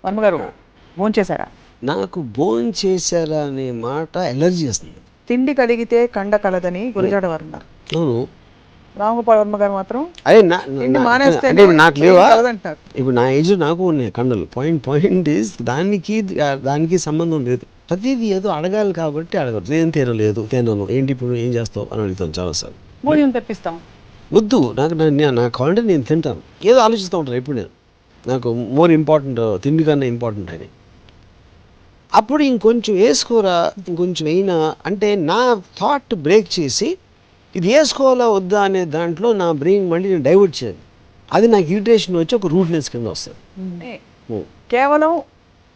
వర్మగారు భోంచేశారా? నాకు భోంచేశారా అనే మాట ఎలర్జీ వస్తుంది. తిండి కలిగితే కండ కలదని గురజాడ వారు అన్నారు. అవును, రామగోపాల్ వర్మ గారు మాత్రం అదే తిండి మానేస్తే అంటే నాకు లేవా కలదంటారు. ఇప్పుడు నా ఏజ్ నాకు ఉన్నాయి కండలు. పాయింట్ ఈస్ దానికి సంబంధం లేదు. ప్రతిదీ ఏదో అడగాలి కాబట్టి అడగదు. ఏం తినలేదు, తినను, ఏంటి ఇప్పుడు ఏం చేస్తావు అని అడుగుతాను చాలాసార్లు. భోజనం తెప్పిస్తాం వద్దు, నాకు కావాలంటే నేను తింటాను. ఏదో ఆలోచిస్తూ ఉంటాను ఎప్పుడు నేను. నాకు మోర్ ఇంపార్టెంట్ తిండి కన్నా ఇంపార్టెంట్ అని. అప్పుడు ఇంకొంచెం వేసుకోరా, ఇంకొంచెం అయినా అంటే నా థాట్ బ్రేక్ చేసి ఇది వేసుకోవాలా వద్దా అనే దాంట్లో నా బ్రెయిన్ మళ్ళీ నేను డైవర్ట్ చేయాలి. అది నాకు ఇరిటేషన్ వచ్చి ఒక రూట్నెస్ కింద వస్తుంది. కేవలం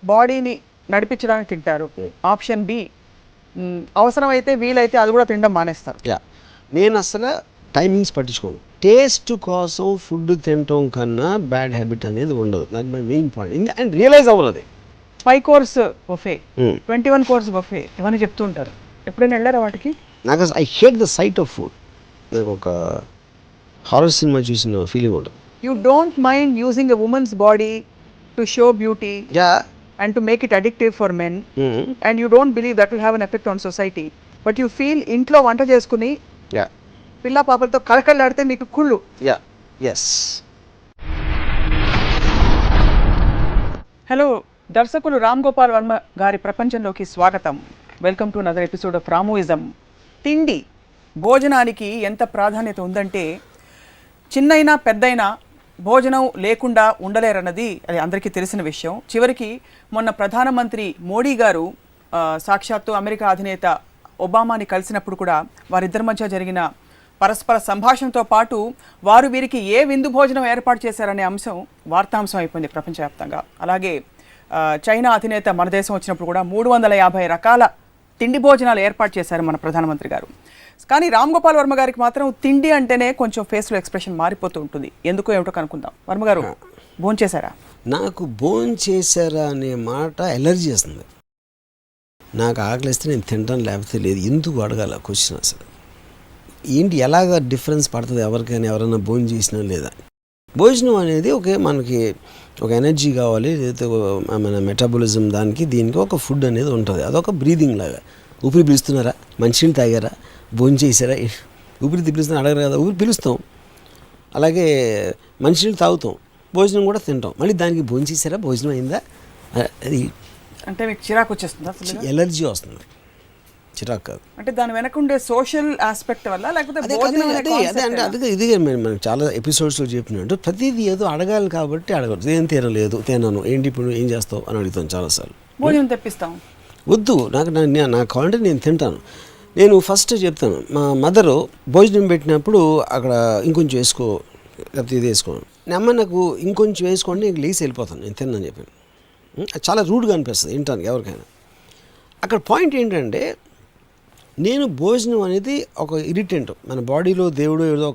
బాడీని నడిపించడానికి తింటారు. ఆప్షన్ బి, అవసరమైతే వీలైతే అది కూడా తినడం మానేస్తారు. నేను అసలు టైమింగ్స్ పట్టించుకోను. టేస్ట్ కోసం ఫుడ్ తినటం కన్నా బ్యాడ్ హ్యాబిట్ అనేది ఉండదు. That my main point. And realize అవ్వదు. 5 course బఫే, 21 course బఫే ఇవన్నీ చెప్తూ ఉంటారు. ఎప్పుడైనా వెళ్ళారా వాటికి? నాకు I hate the sight of food. నాకు ఒక హారర్ సినిమా చూసిన ఫీలింగ్ ఉంటుంది. You don't mind using a women's body to show beauty and to make it addictive for men, and you don't believe that will have an effect on society, but you feel ఇంట్లో వంట చేసుకుని పిల్ల పాపలతో కళకళలాడితే మీకు కుళ్ళు. Hello, దర్శకులు రామ్ గోపాల్ వర్మ గారి ప్రపంచంలోకి స్వాగతం. Welcome to another episode of Ramuism. తిండి, భోజనానికి ఎంత ప్రాధాన్యత ఉందంటే చిన్నైనా పెద్దయినా భోజనం లేకుండా ఉండలేరన్నది అది అందరికీ తెలిసిన విషయం. చివరికి మొన్న ప్రధానమంత్రి మోడీ గారు సాక్షాత్తు అమెరికా అధినేత ఒబామాని కలిసినప్పుడు కూడా వారిద్దరి మధ్య జరిగిన పరస్పర సంభాషణతో పాటు వారు వీరికి ఏ విందు భోజనం ఏర్పాటు చేశారనే అంశం వార్తాంశం అయిపోయింది ప్రపంచవ్యాప్తంగా. అలాగే చైనా అధినేత మన దేశం వచ్చినప్పుడు కూడా 350 రకాల తిండి భోజనాలు ఏర్పాటు చేశారు మన ప్రధానమంత్రి గారు. కానీ రామ్ గోపాల్ వర్మ గారికి మాత్రం తిండి అంటేనే కొంచెం ఫేస్లో ఎక్స్ప్రెషన్ మారిపోతూ ఉంటుంది. ఎందుకో ఏమిటో కనుక్కుందాం. వర్మ గారు భోంచేశారా? నాకు భోంచేశారా అనే మాట ఎలర్జీ వస్తుంది. నాకు ఆకలిస్తే నేను తింటాను, లేకపోతే లేదు. ఎందుకు అడగాల క్వశ్చన్? అసలు ఏంటి, ఎలాగ డిఫరెన్స్ పడుతుంది ఎవరికైనా, ఎవరైనా భోజనం చేసినా లేదా? భోజనం అనేది మనకి ఒక ఎనర్జీ కావాలి, లేకపోతే మన మెటాబలిజం దానికి దీనికి ఒక ఫుడ్ అనేది ఉంటుంది. అదొక బ్రీదింగ్ లాగా. ఊపిరి పిలుస్తున్నారా, మంచినీళ్ళు తాగారా, భోజనం చేశారా, ఊపిరి పిలుస్తున్నా అడగరు కదా. ఊపిరి పిలుస్తాం, అలాగే మంచినీళ్ళు తాగుతాం, భోజనం కూడా తింటాం. మళ్ళీ దానికి భోజనం చేశారా, భోజనం అయిందా, అది అంటే మీకు చిరాకు వచ్చేస్తుందా? ఎలర్జీ వస్తుంది, చిరాకు కాదు. అంటే దాని వెనక ఉండే సోషల్ ఆస్పెక్ట్ వల్ల, లేకపోతే అదే ఇది మనం చాలా ఎపిసోడ్స్లో చెప్పినట్టు ప్రతిదీ ఏదో అడగాలి కాబట్టి అడగదు. ఏం తినలేదు, తినను, ఏంటి ఇప్పుడు ఏం చేస్తావు అని అడుగుతాం చాలాసార్లు. భోజనం తెప్పిస్తాం, వద్దు, నాకు కావాలంటే నేను తింటాను. నేను ఫస్ట్ చెప్తాను, మా మదరు భోజనం పెట్టినప్పుడు అక్కడ ఇంకొంచెం వేసుకో, లేకపోతే ఇది వేసుకోను. అమ్మ నాకు ఇంకొంచెం వేసుకోండి, నేను లేచి వెళ్ళిపోతాను, నేను తిన్నాను చెప్పాను. చాలా రూడ్గా అనిపిస్తుంది వింటానికి ఎవరికైనా. అక్కడ పాయింట్ ఏంటంటే, నేను భోజనం అనేది ఒక ఇరిటెంట్. మన బాడీలో దేవుడు ఏదో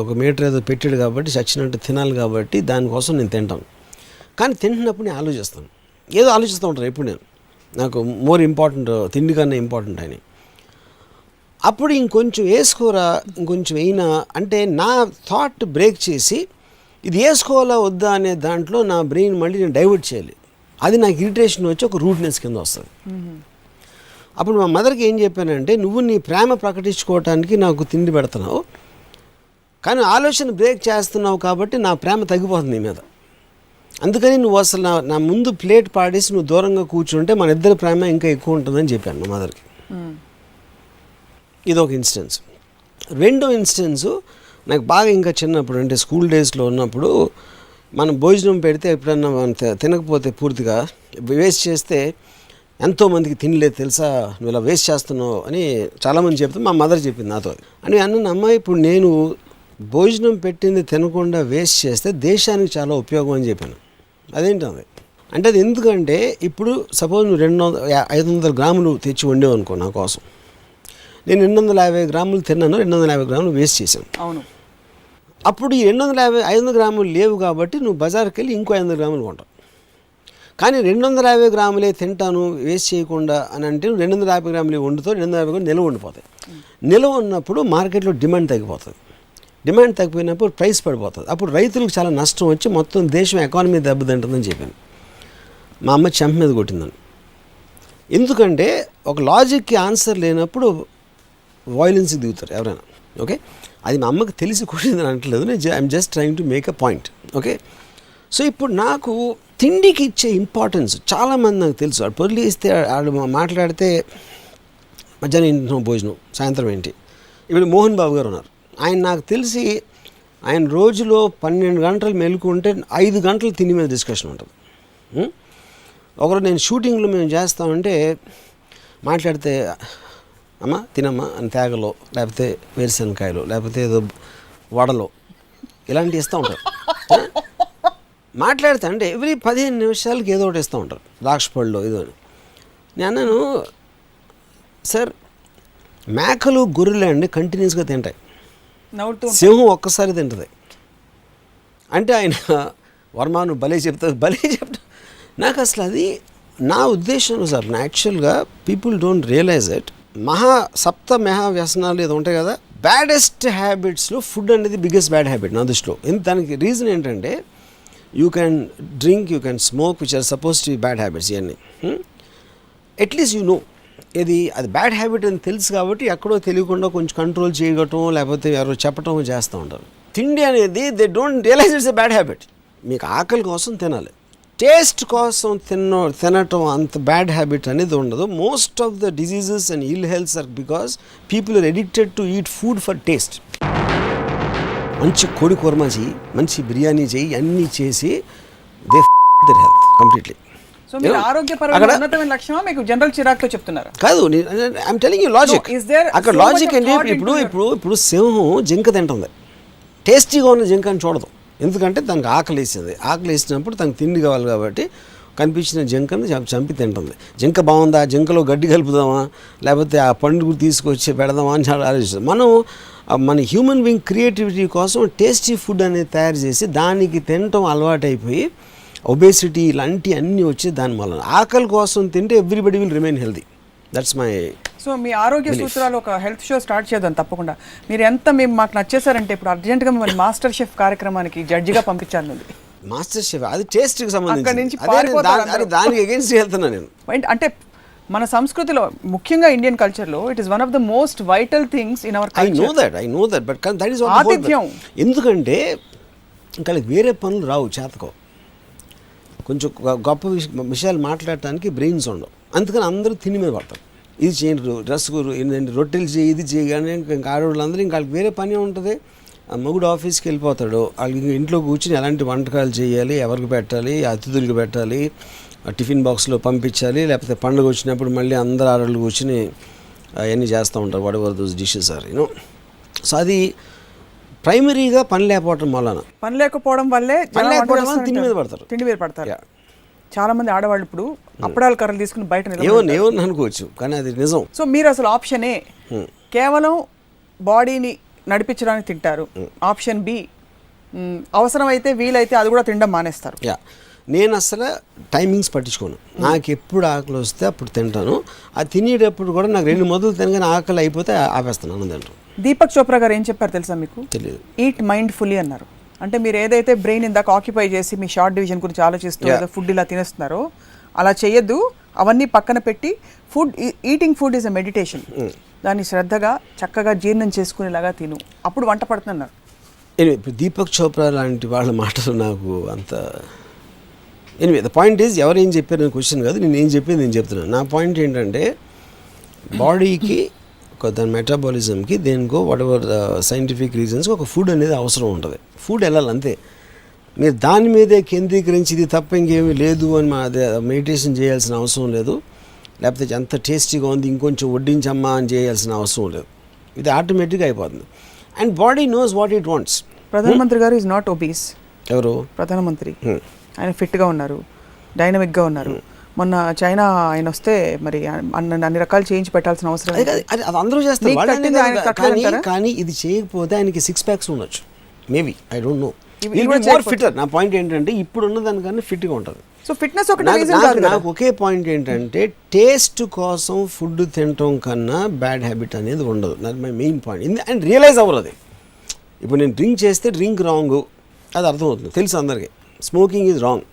ఒక మీటర్ ఏదో పెట్టాడు కాబట్టి చచ్చినట్టు తినాలి కాబట్టి దానికోసం నేను తింటాను. కానీ తింటున్నప్పుడు నేను ఆలోచిస్తాను, ఏదో ఆలోచిస్తూ ఉంటాను ఎప్పుడు నేను. నాకు మోర్ ఇంపార్టెంట్ తిండి కన్నా ఇంపార్టెంట్ అని. అప్పుడు ఇంకొంచెం వేసుకోరా, ఇంకొంచెం అయినా అంటే నా థాట్ బ్రేక్ చేసి ఇది వేసుకోవాలా వద్దా అనే దాంట్లో నా బ్రెయిన్ మళ్ళీ నేను డైవర్ట్ చేయాలి. అది నాకు ఇరిటేషన్ వచ్చి ఒక రూట్నెస్ కింద వస్తుంది. అప్పుడు మా మదర్కి ఏం చెప్పానంటే, నువ్వు నీ ప్రేమ ప్రకటించుకోవటానికి నాకు తిండి పెడుతున్నావు, కానీ ఆలోచన బ్రేక్ చేస్తున్నావు కాబట్టి నా ప్రేమ తగ్గిపోతుంది నీ మీద. అందుకని నువ్వు అసలు నా ముందు ప్లేట్ పాడేసి నువ్వు దూరంగా కూర్చుంటే మన ఇద్దరి ప్రేమ ఇంకా ఎక్కువ ఉంటుందని చెప్పాను మా మదర్కి. ఇదొక ఇన్స్టెన్స్. రెండో ఇన్స్టెన్సు నాకు బాగా ఇంకా చిన్నప్పుడు, అంటే స్కూల్ డేస్లో ఉన్నప్పుడు మనం భోజనం పెడితే ఎప్పుడన్నా మనం తినకపోతే పూర్తిగా వేస్ట్ చేస్తే ఎంతోమందికి తినలేదు తెలుసా, నువ్వు ఇలా వేస్ట్ చేస్తున్నావు అని చాలామంది చెప్తే మా మదర్ చెప్పింది నాతో. అని అన్న అమ్మాయి, ఇప్పుడు నేను భోజనం పెట్టింది తినకుండా వేస్ట్ చేస్తే దేశానికి చాలా ఉపయోగం అని చెప్పాను. అదేంటది అంటే, అది ఎందుకంటే ఇప్పుడు సపోజ్ నువ్వు 500 గ్రాములు తెచ్చి వండేవు అనుకో నా కోసం, నేను 250 గ్రాములు తిన్నాను, 250 గ్రాములు వేస్ట్ చేశాను. అవును. అప్పుడు ఈ 500 గ్రాములు లేవు కాబట్టి నువ్వు బజార్కి వెళ్ళి ఇంకో 500 గ్రాములు కొంటావు. కానీ 250 గ్రాములే తింటాను వేస్ట్ చేయకుండా అని అంటే 250 గ్రాములే వండుతావు, 250 గ్రాములు నిల్వ ఉండిపోతాయి. నిల్వ ఉన్నప్పుడు మార్కెట్లో డిమాండ్ తగ్గిపోతుంది. డిమాండ్ తగ్గిపోయినప్పుడు ప్రైస్ పడిపోతుంది. అప్పుడు రైతులకు చాలా నష్టం వచ్చి మొత్తం దేశం ఎకానమీ దెబ్బతింటుందని చెప్పాను. మా అమ్మ చెంప మీద కొట్టిందని. ఎందుకంటే ఒక లాజిక్కి ఆన్సర్ లేనప్పుడు వాయిలెన్స్కి దిగుతారు ఎవరైనా. ఓకే, అది మా అమ్మకి తెలిసి కొట్టిందని అంటలేదు, నేను I'm just trying to make a point. Okay, so ఇప్పుడు నాకు తిండికి ఇచ్చే ఇంపార్టెన్స్ చాలామంది నాకు తెలుసు. వాడు పొర్లి ఇస్తే వాడు మాట్లాడితే మధ్యాహ్నం ఇంట్లో భోజనం, సాయంత్రం ఏంటి. ఇప్పుడు మోహన్ బాబు గారు ఉన్నారు, ఆయన నాకు తెలిసి ఆయన రోజులో 12 గంటలు మెలుకుంటే 5 గంటలు తిండి మీద డిస్కషన్ ఉంటుంది. ఒకరు నేను షూటింగ్లో మేము చేస్తామంటే మాట్లాడితే అమ్మ తినమ్మా అని తేగలో, లేకపోతే వేరుశనకాయలు, లేకపోతే ఏదో వడలో ఇలాంటివి ఇస్తూ ఉంటారు. మాట్లాడితే అంటే ఎవ్రీ 15 నిమిషాలకి ఏదో ఒకటి ఇస్తూ ఉంటారు, ద్రాక్ష పళ్ళు ఏదో అని. నేను అన్నాను, సార్ మేకలు గొర్రెలు అండి కంటిన్యూస్గా తింటాయి, సింహం ఒక్కసారి తింటుంది అంటే ఆయన వర్మాను భలే చెప్తా. నాకు అసలు అది నా ఉద్దేశంలో సార్, యాక్చువల్గా పీపుల్ డోంట్ రియలైజ్ ఇట్. సప్త మహా వ్యసనాలు ఏదో ఉంటాయి కదా, బ్యాడెస్ట్ హ్యాబిట్స్లో ఫుడ్ అనేది బిగ్గెస్ట్ బ్యాడ్ హ్యాబిట్ నా దృష్టిలో. దానికి రీజన్ ఏంటంటే you can drink, you can smoke, which are suppose to be bad habits. ఇవన్నీ అట్లీస్ట్ యూ నో అది బ్యాడ్ హ్యాబిట్ అని తెలుసు కాబట్టి ఎక్కడో తెలియకుండా కొంచెం కంట్రోల్ చేయటం, లేకపోతే ఎవరో చెప్పటం చేస్తూ ఉంటారు. తిండి అనేది they don't realize it's a bad habit. మీకు ఆకలి కోసం తినాలి, టేస్ట్ కోసం తినటం అంత బ్యాడ్ హ్యాబిట్ అనేది ఉండదు. Most of the diseases and ill healths are because people are addicted to eat food for taste. మంచి కోడి కుర్మా చెయ్యి, మంచి బిర్యానీ చెయ్యి, అన్నీ చేసి they their health completely. So మీరు ఆరోగ్యపరమైన ఉన్నతమైన లక్ష్యమా మీకు జనరల్ చిరాకుతో చెప్తున్నారు? కాదు, ఐఎమ్ టెలింగ్ యూ లాజిక్. అక్కడ లాజిక్ ఏంటి, ఇప్పుడు సింహం జింక తింటుంది, టేస్టీగా ఉన్న జింక అని చూడదు, ఎందుకంటే దానికి ఆకలి వేసింది. ఆకలి వేసినప్పుడు తనకు తిండి కావాలి కాబట్టి కనిపించిన జింకను చంపి తింటుంది. జింక బాగుందా, జింకలో గడ్డి కలుపుదామా, లేకపోతే ఆ పండుగ తీసుకొచ్చి పెడదామా అని చాలా ఆలోచిస్తాం. మన హ్యూమన్ బీయింగ్ క్రియేటివిటీ కోసం టేస్టీ ఫుడ్ అనేది తయారు చేసి దానికి తినటం అలవాటైపోయి ఒబేసిటీ ఇలాంటి అన్నీ వచ్చి దాని వలన ఆకలి కోసం తింటే everybody will remain healthy. That's my. So మీ ఆరోగ్య సూత్రాలు ఒక హెల్త్ షో స్టార్ట్ చేద్దాం తప్పకుండా. మీరు ఎంత మేము మాకు నచ్చేసారంటే ఇప్పుడు అర్జెంట్గా మిమ్మల్ని మాస్టర్ షెఫ్ కార్యక్రమానికి జడ్జిగా పంపించాను. మాస్టర్ షెఫ్ అది టేస్ట్కి సంబంధించి, దానికి అగేన్స్ట్ వెళ్తున్నా నేను. అంటే మన సంస్కృతిలో ముఖ్యంగా ఇండియన్ కల్చర్లో it is one of the most vital things in our culture. I know that but that is ఆతిథ్యం. ఎందుకంటే ఇంకా వేరే పనులు రావు, చేతకో, కొంచెం గొప్ప విషయాలు మాట్లాడటానికి బ్రెయిన్స్ ఉండవు, అందుకని అందరూ తిని మీద పడతారు. ఇది చేయండి, రసగురు, రొట్టెలు చేయి, ఇది చేయగానే ఇంకా ఆడవాళ్ళందరూ ఇంకా వాళ్ళకి వేరే పని ఉంటుంది. మగుడు ఆఫీస్కి వెళ్ళిపోతాడు, వాళ్ళకి ఇంట్లో కూర్చుని ఎలాంటి వంటకాలు చేయాలి, ఎవరికి పెట్టాలి, అతిథులకు పెట్టాలి, టిఫిన్ బాక్స్లో పంపించాలి, లేకపోతే పండుగ వచ్చినప్పుడు మళ్ళీ అందరు ఆడవాళ్ళు కూర్చుని అవన్నీ చేస్తూ ఉంటారు, whatever those dishes are you know. So అది ప్రైమరీగా పని లేకపోవడం వల్లే తిండి మీద పడతారు. చాలా మంది ఆడవాళ్ళు ఇప్పుడు అప్పడాలు కర్రలు తీసుకుని బయట ఏమని అనుకోవచ్చు, కానీ అది నిజం. సో మీరు అసలు ఆప్షనే కేవలం బాడీని నడిపించడానికి తింటారు, ఆప్షన్ బి అవసరమైతే వీలైతే అది కూడా తినడం మానేస్తారు. నేను అసలు టైమింగ్స్ పట్టించుకోను, నాకు ఎప్పుడు ఆకలి వస్తే అప్పుడు తింటాను. అది తినేటప్పుడు కూడా నాకు 2 మొదలు తినగానే ఆకలి అయిపోతే ఆపేస్తాను తింటాను. దీపక్ చోప్రా గారు ఏం చెప్పారు తెలుసా మీకు? తెలియదు. ఈట్ మైండ్ఫుల్లీ అన్నారు. అంటే మీరు ఏదైతే బ్రెయిన్ ఇందాక ఆక్యుపై చేసి మీ షార్ట్ డివిజన్ గురించి ఆలోచిస్తూ ఫుడ్ ఇలా తినేస్తున్నారో అలా చేయొద్దు, అవన్నీ పక్కన పెట్టి eating food is a meditation, దాన్ని శ్రద్ధగా చక్కగా జీర్ణం చేసుకునేలాగా తిను, అప్పుడు వంట పడుతున్నారు. ఇప్పుడు దీపక్ చోప్రా లాంటి వాళ్ళ మాటలు నాకు అంత ద పాయింట్ ఈజ్ ఎవరు ఏం చెప్పారు నేను క్వశ్చన్ కాదు, నేను ఏం చెప్పేది నేను చెప్తున్నాను. నా పాయింట్ ఏంటంటే బాడీకి దాని మెటాబాలిజంకి దేనికో వాట్ ఎవర్ సైంటిఫిక్ రీజన్స్కి ఒక ఫుడ్ అనేది అవసరం ఉంటుంది. ఫుడ్ వెళ్ళాలి అంతే. మీరు దాని మీదే కేంద్రీకరించి ఇది తప్ప ఇంకేమీ లేదు అని మెడిటేషన్ చేయాల్సిన అవసరం లేదు, లేకపోతే ఎంత టేస్టీగా ఉంది ఇంకొంచెం వడ్డించమ్మా అని చేయాల్సిన అవసరం లేదు. ఇది ఆటోమేటిక్గా అయిపోతుంది. And body knows what it wants. ప్రధానమంత్రి గారు ఈజ్ నాట్ ఒబీస్. ఎవరు? ప్రధానమంత్రి. ఆయన ఫిట్గా ఉన్నారు, డైనమిక్గా ఉన్నారు. మొన్న చైనా ఆయన వస్తే మరి అన్ని రకాలు చేయించి పెట్టాల్సిన అవసరం అది అందరూ చేస్తారు, కానీ ఇది చేయకపోతే ఆయనకి 6 packs ఉండొచ్చు maybe, I don't know. Fitter. నా పాయింట్ ఏంటంటే ఇప్పుడున్న దానికన్నా ఫిట్గా ఉంటుంది. సో ఫిట్నెస్ నాకు ఒకే పాయింట్ ఏంటంటే టేస్ట్ కోసం ఫుడ్ తినటం కన్నా బ్యాడ్ హ్యాబిట్ అనేది ఉండదు. నాకు my main point. And realize అవ్వదు. ఇప్పుడు నేను డ్రింక్ చేస్తే డ్రింక్ రాంగ్, అది అర్థమవుతుంది, తెలుసు అందరికీ. స్మోకింగ్ ఈజ్ రాంగ్,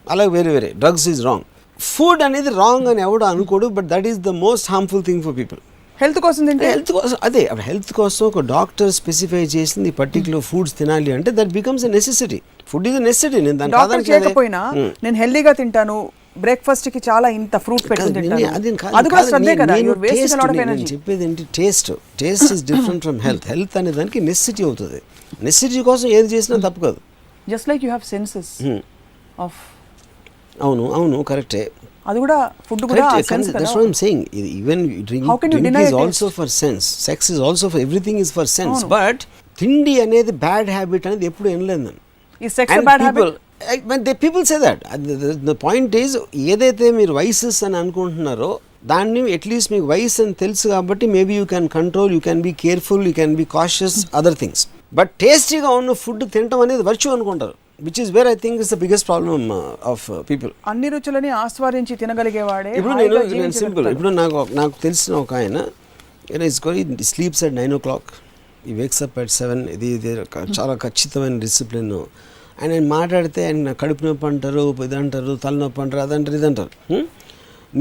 అలాగే వేరే డ్రగ్స్ ఈజ్ రాంగ్, ఫుడ్ అనేది రాంగ్ అని ఎవడు అనుకోడు, but that is the most harmful thing for people. Health కోసం తింటే, హెల్త్ కోసం అదే, హెల్త్ కోసం ఒక డాక్టర్ స్పెసిఫై చేసింది పర్టికులర్ ఫుడ్స్ తినాలి అంటే that becomes a necessity. Food is a necessity. నేను దాని డాక్టర్ చేయకపోయినా నేను హెల్దీగా తింటాను, బ్రేక్ఫాస్ట్ కి చాలా ఇంత ఫ్రూట్ పెట్టుకుని తింటాను, అది కూడా శ్రద్ధే కదా. నేను చెప్పేది ఏంటి, taste is different from health. Health అనే దానికి నెసెసిటీ అవుతుంది. నెసెసిటీ కోసం ఏది చేసినా తప్పు కాదు. Just like you have senses off. అవును కరెక్టే. అది కూడా ఫుడ్ కూడా సెన్స్ కదా. That's what I'm saying. Even drink is also for sense. Sex is also for everything is for sense. But తిండి అనేది బ్యాడ్ హ్యాబిట్ అనేది ఎప్పుడు వినలేదు. ఈ sex bad habit. People say that. The point is, ఏదైతే మీరు vices అని అనుకుంటున్నారో దాన్ని అట్లీస్ట్ మీకు వైస్ అని తెలుసు కాబట్టి maybe you can control, you can be careful, you can be cautious, other things. But టేస్టీగా ఉన్న ఫుడ్ తినడం అనేది వర్చ్యూ అనుకుంటారు, which is where I think is the biggest problem of people. అన్ని రుచులని ఆస్వాదించి తినగలిగేవాడే. ఇప్పుడు నేను సింపుల్, ఇప్పుడు నాకు తెలిసిన ఒక ఆయన స్లీప్స్ at 9 o'clock, ఈ వేక్స్ అప్ at 7. ఇది చాలా ఖచ్చితమైన డిసిప్లిన్. ఆయన మాట్లాడితే ఆయన కడుపు నొప్పి అంటారు, ఇది అంటారు, తలనొప్పి అంటారు, అదంటారు, ఇదంటారు.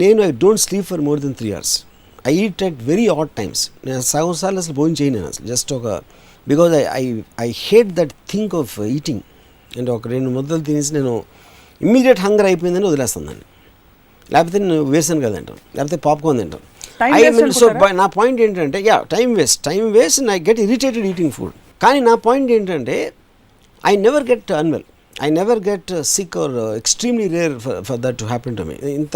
నేను I don't sleep for more than 3 hours. I eat at very odd times. నేను సగం సార్లు అసలు భోజనం చేయను అసలు, జస్ట్ ఒక because I hate that think of eating. అంటే ఒక 2 ముద్దలు తినేసి నేను ఇమ్మీడియట్ హంగర్ అయిపోయిందని వదిలేస్తాను దాన్ని. లేకపోతే నేను వేసాను కదంటాను, లేకపోతే పాప్కార్న్ తింటాను. సో నా పాయింట్ ఏంటంటే, time waste and I get irritated eating food. కానీ నా పాయింట్ ఏంటంటే, I never get unwell, I never get sick or extremely rare for that to happen to me. ఇంత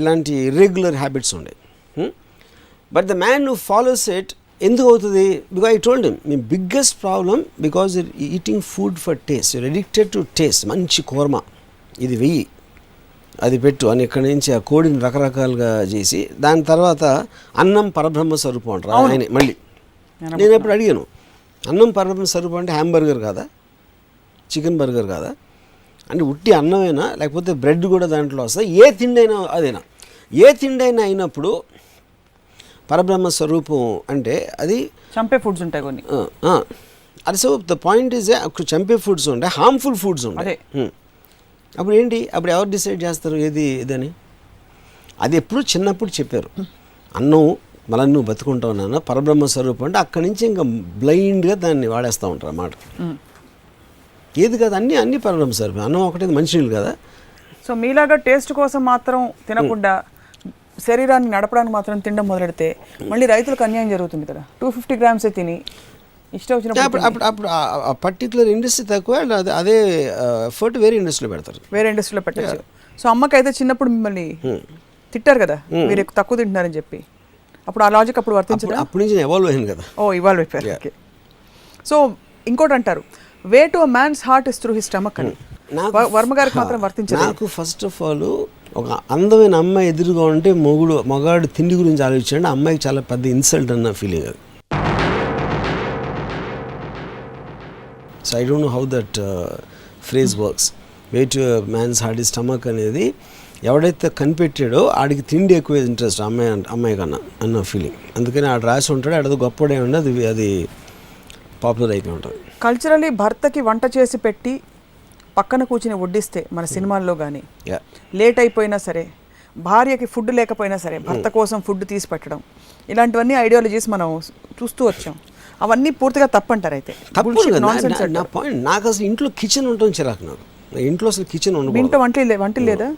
ఇలాంటి ఇర్రెగ్యులర్ హ్యాబిట్స్ ఉండే. But the man who follows it ఎందుకు అవుతుంది? Because I told him, మీ biggest problem because you're eating food for taste, you're addicted to taste. మంచి కూర్మా ఇది వెయ్యి, అది పెట్టు అని ఇక్కడి నుంచి ఆ కోడిని రకరకాలుగా చేసి దాని తర్వాత అన్నం పరబ్రహ్మ స్వరూపం అంటారు ఆయన. మళ్ళీ నేను ఎప్పుడు అడిగాను, అన్నం పరబ్రహ్మ స్వరూపం అంటే హ్యాంబర్గర్ కాదా, చికెన్ బర్గర్ కాదా అంటే ఉట్టి అన్నమైనా, లేకపోతే బ్రెడ్ కూడా దాంట్లో వస్తుంది, ఏ తిండి అయినా అదైనా, ఏ తిండి అయినా అయినప్పుడు పరబ్రహ్మ స్వరూపం అంటే అది చంపే ఫుడ్స్ ఉంటాయి కొన్ని. అది సో ద పాయింట్ ఈజ్ చంపే ఫుడ్స్ ఉంటాయి, హార్మ్ఫుల్ ఫుడ్స్ ఉంటాయి. అప్పుడు ఏంటి, అప్పుడు ఎవరు డిసైడ్ చేస్తారు ఏది ఇదని? అది ఎప్పుడు చిన్నప్పుడు చెప్పారు, అన్నం మళ్ళీ నువ్వు బతుకుంటావు నాన్న, పరబ్రహ్మ స్వరూపం అంటే అక్కడి నుంచి ఇంకా బ్లైండ్గా దాన్ని వాడేస్తూ ఉంటారు అన్నమాట. ఏది కాదు, అన్ని పరబ్రహ్మ స్వరూపం. అన్నం ఒకటి మంచినీళ్ళు కదా. సో మీలాగా టేస్ట్ కోసం మాత్రం తినకుండా శరీరాన్ని నడపడానికి మాత్రం తినడం మొదలెడితే మళ్ళీ రైతులకు అన్యాయం జరుగుతుంది కదా. 250 grams తిని ఇష్టం వచ్చినప్పుడు అప్పుడు ఆ పర్టికులర్ ఇండస్ట్రీ తక్కువ, అదే ఎఫర్ట్ వేరే ఇండస్ట్రీలో పెడతారు, వేరే ఇండస్ట్రీలో పెట్టారు. సో అమ్మకైతే చిన్నప్పుడు మిమ్మల్ని తిట్టారు కదా, మీరు తక్కువ తింటున్నారని చెప్పి. అప్పుడు ఆ లాజిక్ అప్పుడు వర్తించదు, అప్పటి నుంచి ఎవాల్వ్ అయ్యింది కదా. ఇవాల్వ్ అయిపోయారు. ఓకే. సో ఇంకోటి అంటారు, way to a man's heart is through his stomach అని. వర్మ గారికి మాత్రం వర్తించదు. నాకు ఫస్ట్ ఆఫ్ ఆల్ ఒక అందమైన అమ్మాయి ఎదురుగా ఉంటే మగాడు తిండి గురించి ఆలోచించండి, అమ్మాయికి చాలా పెద్ద ఇన్సల్ట్ అన్న ఫీలింగ్ అది. So I don't know how that phrase works. Way to man's heart is stomach అనేది ఎవడైతే కనిపెట్టాడో ఆడికి తిండి ఎక్కువ ఇంట్రెస్ట్ అమ్మాయి కన్నా అన్న ఫీలింగ్. అందుకని ఆడు రాసి ఉంటాడు, ఆడది గొప్పడే ఉండదు, అది పాపులర్ అయిపోయి ఉంటుంది. కల్చరలీ భర్తకి వంట చేసి పెట్టి పక్కన కూర్చుని వడ్డిస్తే మన సినిమాల్లో కానీ, లేట్ అయిపోయినా సరే, భార్యకి ఫుడ్ లేకపోయినా సరే భర్త కోసం ఫుడ్ తీసి పెట్టడం, ఇలాంటివన్నీ ఐడియాలజీస్ మనం చూస్తూ వచ్చాం. అవన్నీ పూర్తిగా తప్పంటారు. అయితే నా పాయింట్, నాకు అసలు ఇంట్లో కిచెన్ ఉంటుంది చిరాకు. నాకు ఇంట్లో అసలు కిచెన్ ఉండదు. ఇంట్లో వంటలు లేదా,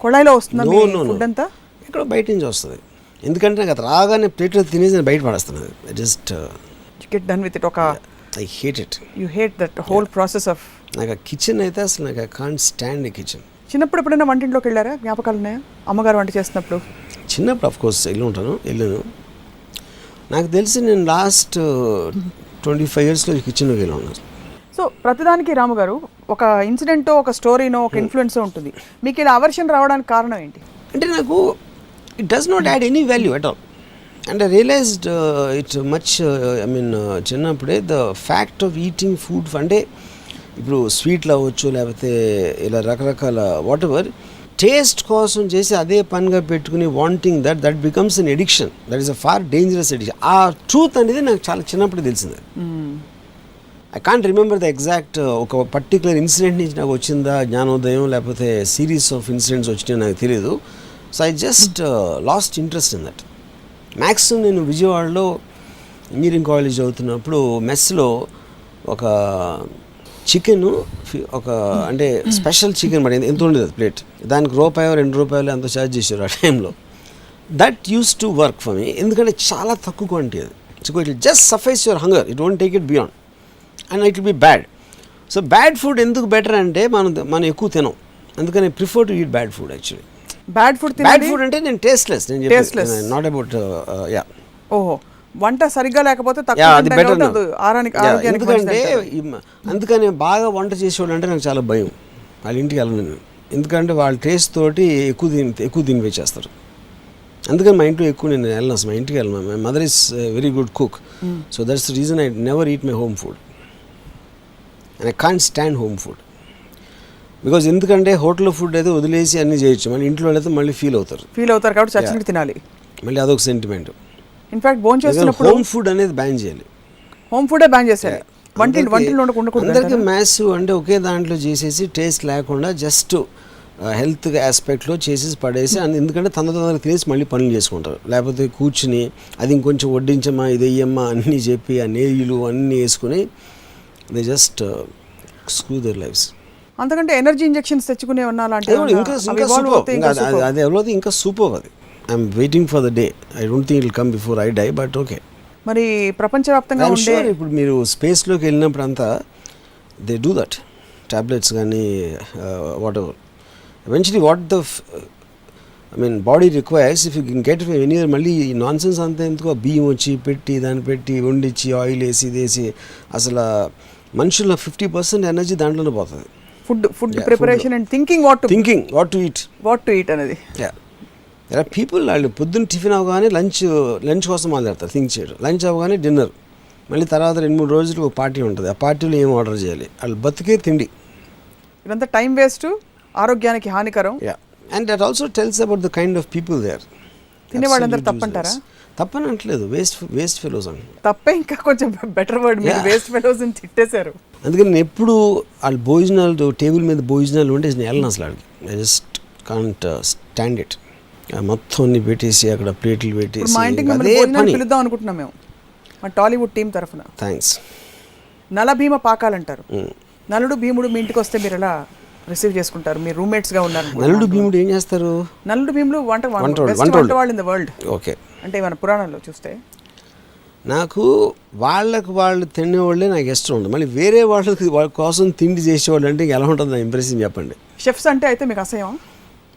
కొళాయిలో వస్తుంది ఫుడ్ అంతా, ఇక్కడ బయట నుంచి వస్తుంది. ఎందుకంటే నాకు అది రాగానే ప్లేట్లో తినేసి బయట పడేస్తున్నది. Just get done with it. I hate it. You hate that whole process of. నాకు ఆ కిచెన్ అయితే అసలు నాకు I can't stand a kitchen. చిన్నప్పుడు ఎప్పుడైనా వంటింట్లోకి వెళ్ళారా? జ్ఞాపకాలు ఉన్నాయా అమ్మగారు వంట చేస్తున్నప్పుడు? చిన్నప్పుడు ఆఫ్ కోర్స్ వెళ్ళాను. నాకు తెలిసి నేను లాస్ట్ 25 yearsలో కిచెన్లోకి వెళ్ళాను. సో ప్రతిదానికి రాము గారు ఒక ఇన్సిడెంటో, ఒక స్టోరీనో, ఒక ఇన్ఫ్లుయెన్సో ఉంటుంది. మీకు ఇలా అవర్షన్ రావడానికి కారణం ఏంటి? అంటే నాకు it does not add any value at all. And I realised it much, చిన్నప్పుడే the fact of eating food. అంటే ఇప్పుడు స్వీట్లు అవ్వచ్చు, లేకపోతే ఇలా రకరకాల వాట్ ఎవర్ టేస్ట్ కోసం చేసి అదే పనిగా పెట్టుకుని wanting that becomes an addiction. That is a far dangerous addiction. ఆ ట్రూత్ అనేది నాకు చాలా చిన్నప్పుడు తెలిసింది. I can't remember the exact ఒక పర్టికులర్ ఇన్సిడెంట్ నుంచి నాకు వచ్చిందా జ్ఞానోదయం, లేకపోతే సిరీస్ ఆఫ్ ఇన్సిడెంట్స్ వచ్చినాయో నాకు తెలియదు. So I just lost interest in that. Maximum నేను విజయవాడలో ఇంజనీరింగ్ కాలేజ్ చదువుతున్నప్పుడు మెస్లో ఒక చికెన్, ఒక అంటే స్పెషల్ చికెన్ మరి ఎంత ఉండేది ప్లేట్, దానికి ₹1 ఎంతో ఛార్జ్ చేశారు ఆ టైంలో. That use to work for me, ఎందుకంటే చాలా తక్కువ క్వాంటిటీ అది. So it will just suffice your hunger, it won't take it beyond and it will be bad. So bad food ఎందుకు బెటర్ అంటే మనం ఎక్కువ తినం, అందుకని I prefer to eat bad food actually. Bad food అంటే నేను tasteless, నేను చెప్పేది నాట్ అబౌట్ ఓహో వంట సరిగ్గా లేకపోతే అది బెటర్. ఎందుకంటే అందుకని బాగా వంట చేసేవాళ్ళు అంటే నాకు చాలా భయం, వాళ్ళ ఇంటికి వెళ్ళను నేను. ఎందుకంటే వాళ్ళ టేస్ట్ తోటి ఎక్కువ తిని చేస్తారు. అందుకని మా ఇంట్లో ఎక్కువ నేను వెళ్ళను, అసలు మా ఇంటికి వెళ్ళను. My mother is very good cook, so that's the reason I never eat my home food and I can't stand home food. Because ఎందుకంటే హోటల్లో ఫుడ్ అయితే వదిలేసి అన్నీ చేయొచ్చు, మళ్ళీ ఇంట్లో అయితే మళ్ళీ ఫీల్ అవుతారు కాబట్టి చచ్చినట్టు తినాలి, మళ్ళీ అదొక సెంటిమెంట్. ఇన్ఫాక్ట్ భోజనం చేస్తున్నప్పుడు హోమ్ ఫుడ్ అనేది బ్యాన్ చేయాలి, హోమ్ ఫుడే బ్యాన్ చేసేయాలి. వంటిలో అందరికీ మ్యాథ్స్ అంటే ఒకే దాంట్లో చేసేసి టేస్ట్ లేకుండా జస్ట్ హెల్త్ ఆస్పెక్ట్లో చేసేసి పడేసి, ఎందుకంటే తొందరగా తినేసి మళ్ళీ పనులు చేసుకుంటారు. లేకపోతే కూర్చుని అది ఇంకొంచెం వడ్డించమ్మా ఇది వెయ్యమ్మా అన్నీ చెప్పి ఆ నెయ్యిలు అన్నీ వేసుకుని they just screw their lives. అంతకంటే ఎనర్జీ ఇంజెక్షన్స్ తెచ్చుకునే అది ఎవరో ఇంకా సూపర్. అది I'm waiting for the day, I don't think it will come before I die, but okay. మరి ప్రపంచవ్యాప్తంగా ఉండే ఇప్పుడు మీరు స్పేస్లోకి వెళ్ళినప్పుడు అంతా దే డూ దట్ టాబ్లెట్స్ కానీ whatever. Eventually what the body requires if you can get anywhere. మళ్ళీ ఈ నాన్ సెన్స్ అంతా ఎందుకు, బియ్యం వచ్చి దాన్ని పెట్టి వండించి ఆయిల్ వేసి ఇదేసి, అసలు మనుషుల 50% ఎనర్జీ దాంట్లోనే పోతుంది. Food preparation and thinking what to eat అనేది. there are people వాళ్ళు పొద్దున్న టిఫిన్ అవగానే లంచ్ కోసం మాట్లాడతారు, థింక్ చేయడం. లంచ్ అవగానే డిన్నర్, మళ్ళీ తర్వాత 2-3 రోజులు ఒక పార్టీ ఉంటుంది, ఆ పార్టీలో ఏం ఆర్డర్ చేయాలి, వాళ్ళు బతికే తిండి. ఇదంతా టైం వేస్ట్, ఆరోగ్యానికి హానికరం. And that also tells about the kind of people there. తినేవాళ్ళందరూ తప్పంటారా? తప్పని అంటలేదు, వేస్ట్ ఫెలోస్ అండి. తప్పే, ఇంకా కొంచెం బెటర్ వర్డ్, మీరు వేస్ట్ ఫెలోస్ అని తిట్టేశారు. అందుకని నేను ఎప్పుడు వాళ్ళ భోజనాలు టేబుల్ మీద భోజనాలు ఉంటే నేను వెళ్ళను అసలు. వాళ్ళకి I just can't stand it. మొత్తం అన్ని పెట్టేసి అక్కడ ప్లేట్లు పెట్టేసి మా ఇంటికి పిలుద్దాం అనుకుంటున్నాం మేము, మా టాలీవుడ్ టీం తరఫున. థ్యాంక్స్. నలభీమ పాకాలంటారు. నలుడు భీముడు మీ ఇంటికి వస్తే మీరు ఎలా రిసీవ్ చేసుకుంటారు? మీరు రూమ్మేట్స్గా ఉన్నారు. నలుడు భీముడు ఏం చేస్తారు? నలుడు భీముడు వంట వాళ్ళు ఇన్ ద వరల్డ్. ఓకే. అంటే మన పురాణంలో చూస్తే నాకు వాళ్ళు తినేవాళ్ళే నాకు ఇష్టం ఉండదు. మళ్ళీ వేరే వాళ్ళ కోసం తిండి చేసేవాళ్ళు అంటే ఎలా ఉంటుంది నా ఇంప్రెషన్ చెప్పండి. షెఫ్స్ అంటే అయితే మీకు అసహ్యం?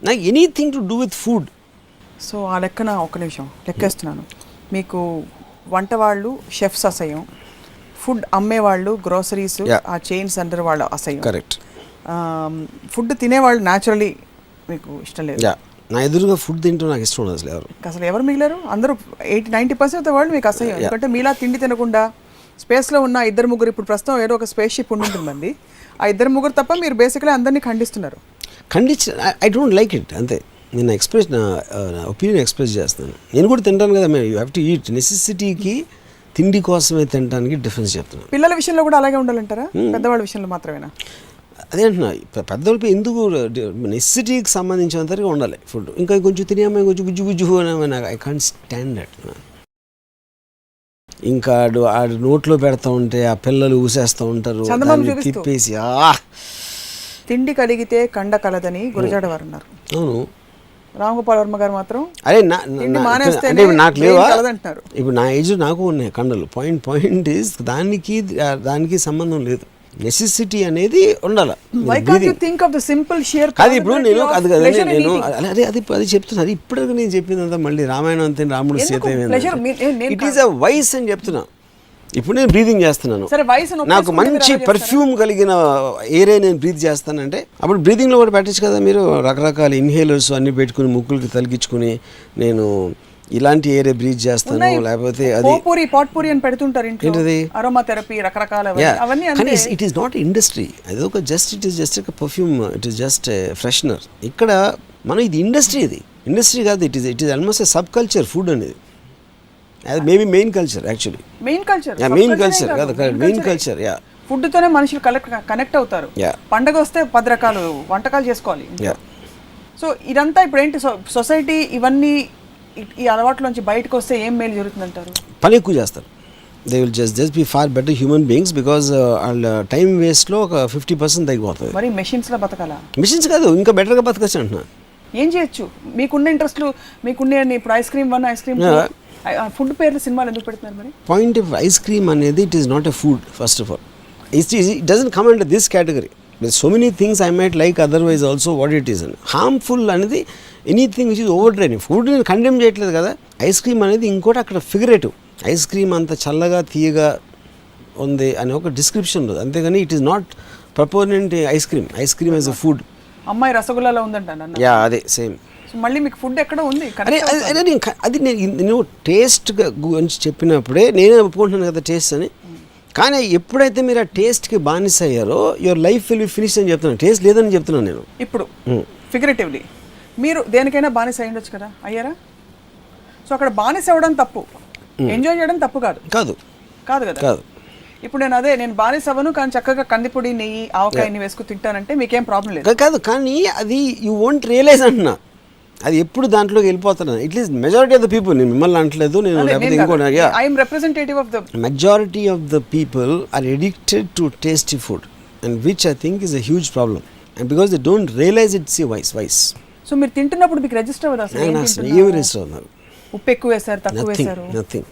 నాకు anything to do with food. So ఆ లెక్కన ఒక నిమిషం లెక్కేస్తున్నాను. మీకు వంట వాళ్ళు షెఫ్స్ అసహ్యం, ఫుడ్ అమ్మేవాళ్ళు గ్రోసరీస్ ఆ చైన్స్ అండర్ వాళ్ళు అసహ్యం. కరెక్ట్. ఫుడ్ తినేవాళ్ళు న్యాచురలీ మీకు ఇష్టం లేదు. నా ఎదురుగా ఫుడ్ తింటూ నాకు ఇష్టం ఉండదు అసలు ఎవరు మిగిలారు? అందరూ 80-90% ఆఫ్ ద వరల్డ్ మీకు అసహ్యం. ఎందుకంటే మీలా తిండి తినకుండా స్పేస్లో ఉన్న 2-3, ఇప్పుడు ప్రస్తుతం ఏదో ఒక స్పేస్ షిప్ ఉంటుందండి, ఆ 2-3 తప్ప మీరు బేసిక్లీ అందరినీ ఖండిస్తున్నారు. ఐ డోంట్ లైక్ ఇట్, అంతే. నేను నా ఒపీనియన్ ఎక్స్ప్రెస్ చేస్తాను. నేను కూడా తింటాను కదా, యూ హ్యావ్ టు ఈట్. నెసెసిటీకి తిండి కోసమే తినడానికి డిఫరెన్స్ చెప్తున్నాను. పిల్లల విషయంలో కూడా అలాగే ఉండాలంటారా? పెద్దవాళ్ళ విషయంలో మాత్రమేనా? అదే అంటున్నా, పెద్దవాళ్ళకి ఎందుకు నెసెసిటీకి సంబంధించినంతగా ఉండాలి ఫుడ్. ఇంకా కొంచెం తినేమో కొంచెం గుజ్జు అని ఐ కాంట్ స్టాండ్ దట్. ఇంకా ఆడు నోట్లో పెడతా ఉంటే ఆ పిల్లలు ఊసేస్తూ ఉంటారు, తిప్పేసి. తిండి కలిగితే కండ కలదని గురజాడ వారు అన్నారు. అవును. రామగోపాల్ వర్మ గారు మాత్రం అరే అంటే నాకు లేవా? ఇప్పుడు నా ఏజ్ నాకు ఉన్నాయి కండలు. పాయింట్ ఈజ్ దానికి సంబంధం లేదు. నెసెసిటీ అనేది ఉండాలి. అది ఇప్పుడు నేను అది చెప్తున్నా. అది ఇప్పుడు నేను చెప్పిందంతా మళ్ళీ రామాయణం అంతే, Ramudu Sita. It is a vice అని చెప్తున్నా. ఇప్పుడు నేను బ్రీదింగ్ చేస్తున్నాను, నాకు మంచి పర్ఫ్యూమ్ కలిగిన ఏరే నేను బ్రీత్ చేస్తానంటే అప్పుడు బ్రీదింగ్లో కూడా పెట్టచ్చు కదా మీరు. రకరకాల ఇన్హేలర్స్ అన్ని పెట్టుకుని ముక్కులకి తలిగించుకుని నేను ఇలాంటి ఏరే బ్రీత్ చేస్తాను. లేకపోతే అది ఇట్ ఈస్ నాట్ ఇండస్ట్రీ, అది ఒక it is just perfume, it is just freshener. ఇక్కడ మనం ఇది ఇండస్ట్రీ కాదు, it is almost a sub culture food అనేది. అది maybe main culture actually. Main culture కాదు, మెయిన్ కల్చర్. ఫుడ్తోనే మనుషులు కనెక్ట్ అవుతారు. Yeah. పండగ వస్తే 10 రకాలు వంటకాలు చేసుకోవాలి. Yeah. సో ఇదంతా ఇప్పుడు ఏంటి సొసైటీ ఇవన్నీ ఈ అలవాట్లోంచి బయటకు వస్తే ఏం మేలు జరుగుతుందంటారు? పని ఎక్కువ చేస్తారు. They will just be far better human beings because వాళ్ళ టైం వేస్ట్లో ఒక 50% తగ్గిపోతుంది. మరి మెషిన్స్లో బతకాలా? మిషన్స్ కాదు, ఇంకా బెటర్గా బతకచ్చు అంటున్నా. ఏం చేయొచ్చు? మీకున్న ఇంట్రెస్ట్లు మీకున్న ఇప్పుడు ice cream 1 ice cream food పేర్లు సినిమాలు ఎందుకు పెడుతున్నారు మరి? పాయింట్ ఆఫ్ ఐస్ క్రీమ్ అనేది it is not a food first of all. It doesn't come under this category. So many things I might like otherwise also what it is అని. Harmful అనేది anything which is over draining. Food నేను condemn చేయట్లేదు కదా. Ice cream అనేది ఇంకోటి అక్కడ figurative. Ice cream అంత చల్లగా తీయగా ఉంది అని ఒక డిస్క్రిప్షన్ ఉంది, అంతేగాని it is not proponent ice cream. Ice cream as a food. అమ్మాయి రసగుల్లాలో ఉందంట. యా, అదే సేమ్. సో మళ్ళీ మీకు ఫుడ్ ఎక్కడ ఉంది? అది నేను టేస్ట్ గురించి చెప్పినప్పుడే నేనే ఒప్పుకుంటున్నాను కదా టేస్ట్ అని. కానీ ఎప్పుడైతే మీరు ఆ టేస్ట్కి బానిస అయ్యారో your life will be finish అని చెప్తున్నాను. టేస్ట్ లేదని చెప్తున్నాను నేను. ఇప్పుడు ఫిగరేటివ్లీ మీరు దేనికైనా బానిస అయి ఉండొచ్చు కదా, అయ్యారా? సో అక్కడ బానిస అవ్వడం తప్పు, ఎంజాయ్ చేయడం తప్పు కాదు. కాదు కాదు కదా. కాదు. ఇప్పుడు నేను బానిస అవ్వను, కానీ చక్కగా కందిపొడి, నెయ్యి, ఆవకాయని వేసుకుని తింటానంటే మీకేం ప్రాబ్లం లేదు. కాదు, కానీ అది యూ వోంట్ రియలైజ్ అంటున్నా. అది ఎప్పుడు దాంట్లోకి వెళ్ళిపోతున్నాను. At least majority of the people, నేను మిమ్మల్ని అంటలేదు, నేను లేకపోతే ఇంకో representative of the majority of the people are addicted to tasty food and which I think is a huge problem. And because they don't realize it's a vice. So మీరు తింటున్నప్పుడు మీకు register అవ్వదు అసలు? ఏమి రిజిస్టర్ అవుతున్నారు? ఉప్పు ఎక్కువ వేశారు, తక్కువ వేశారు? నథింగ్.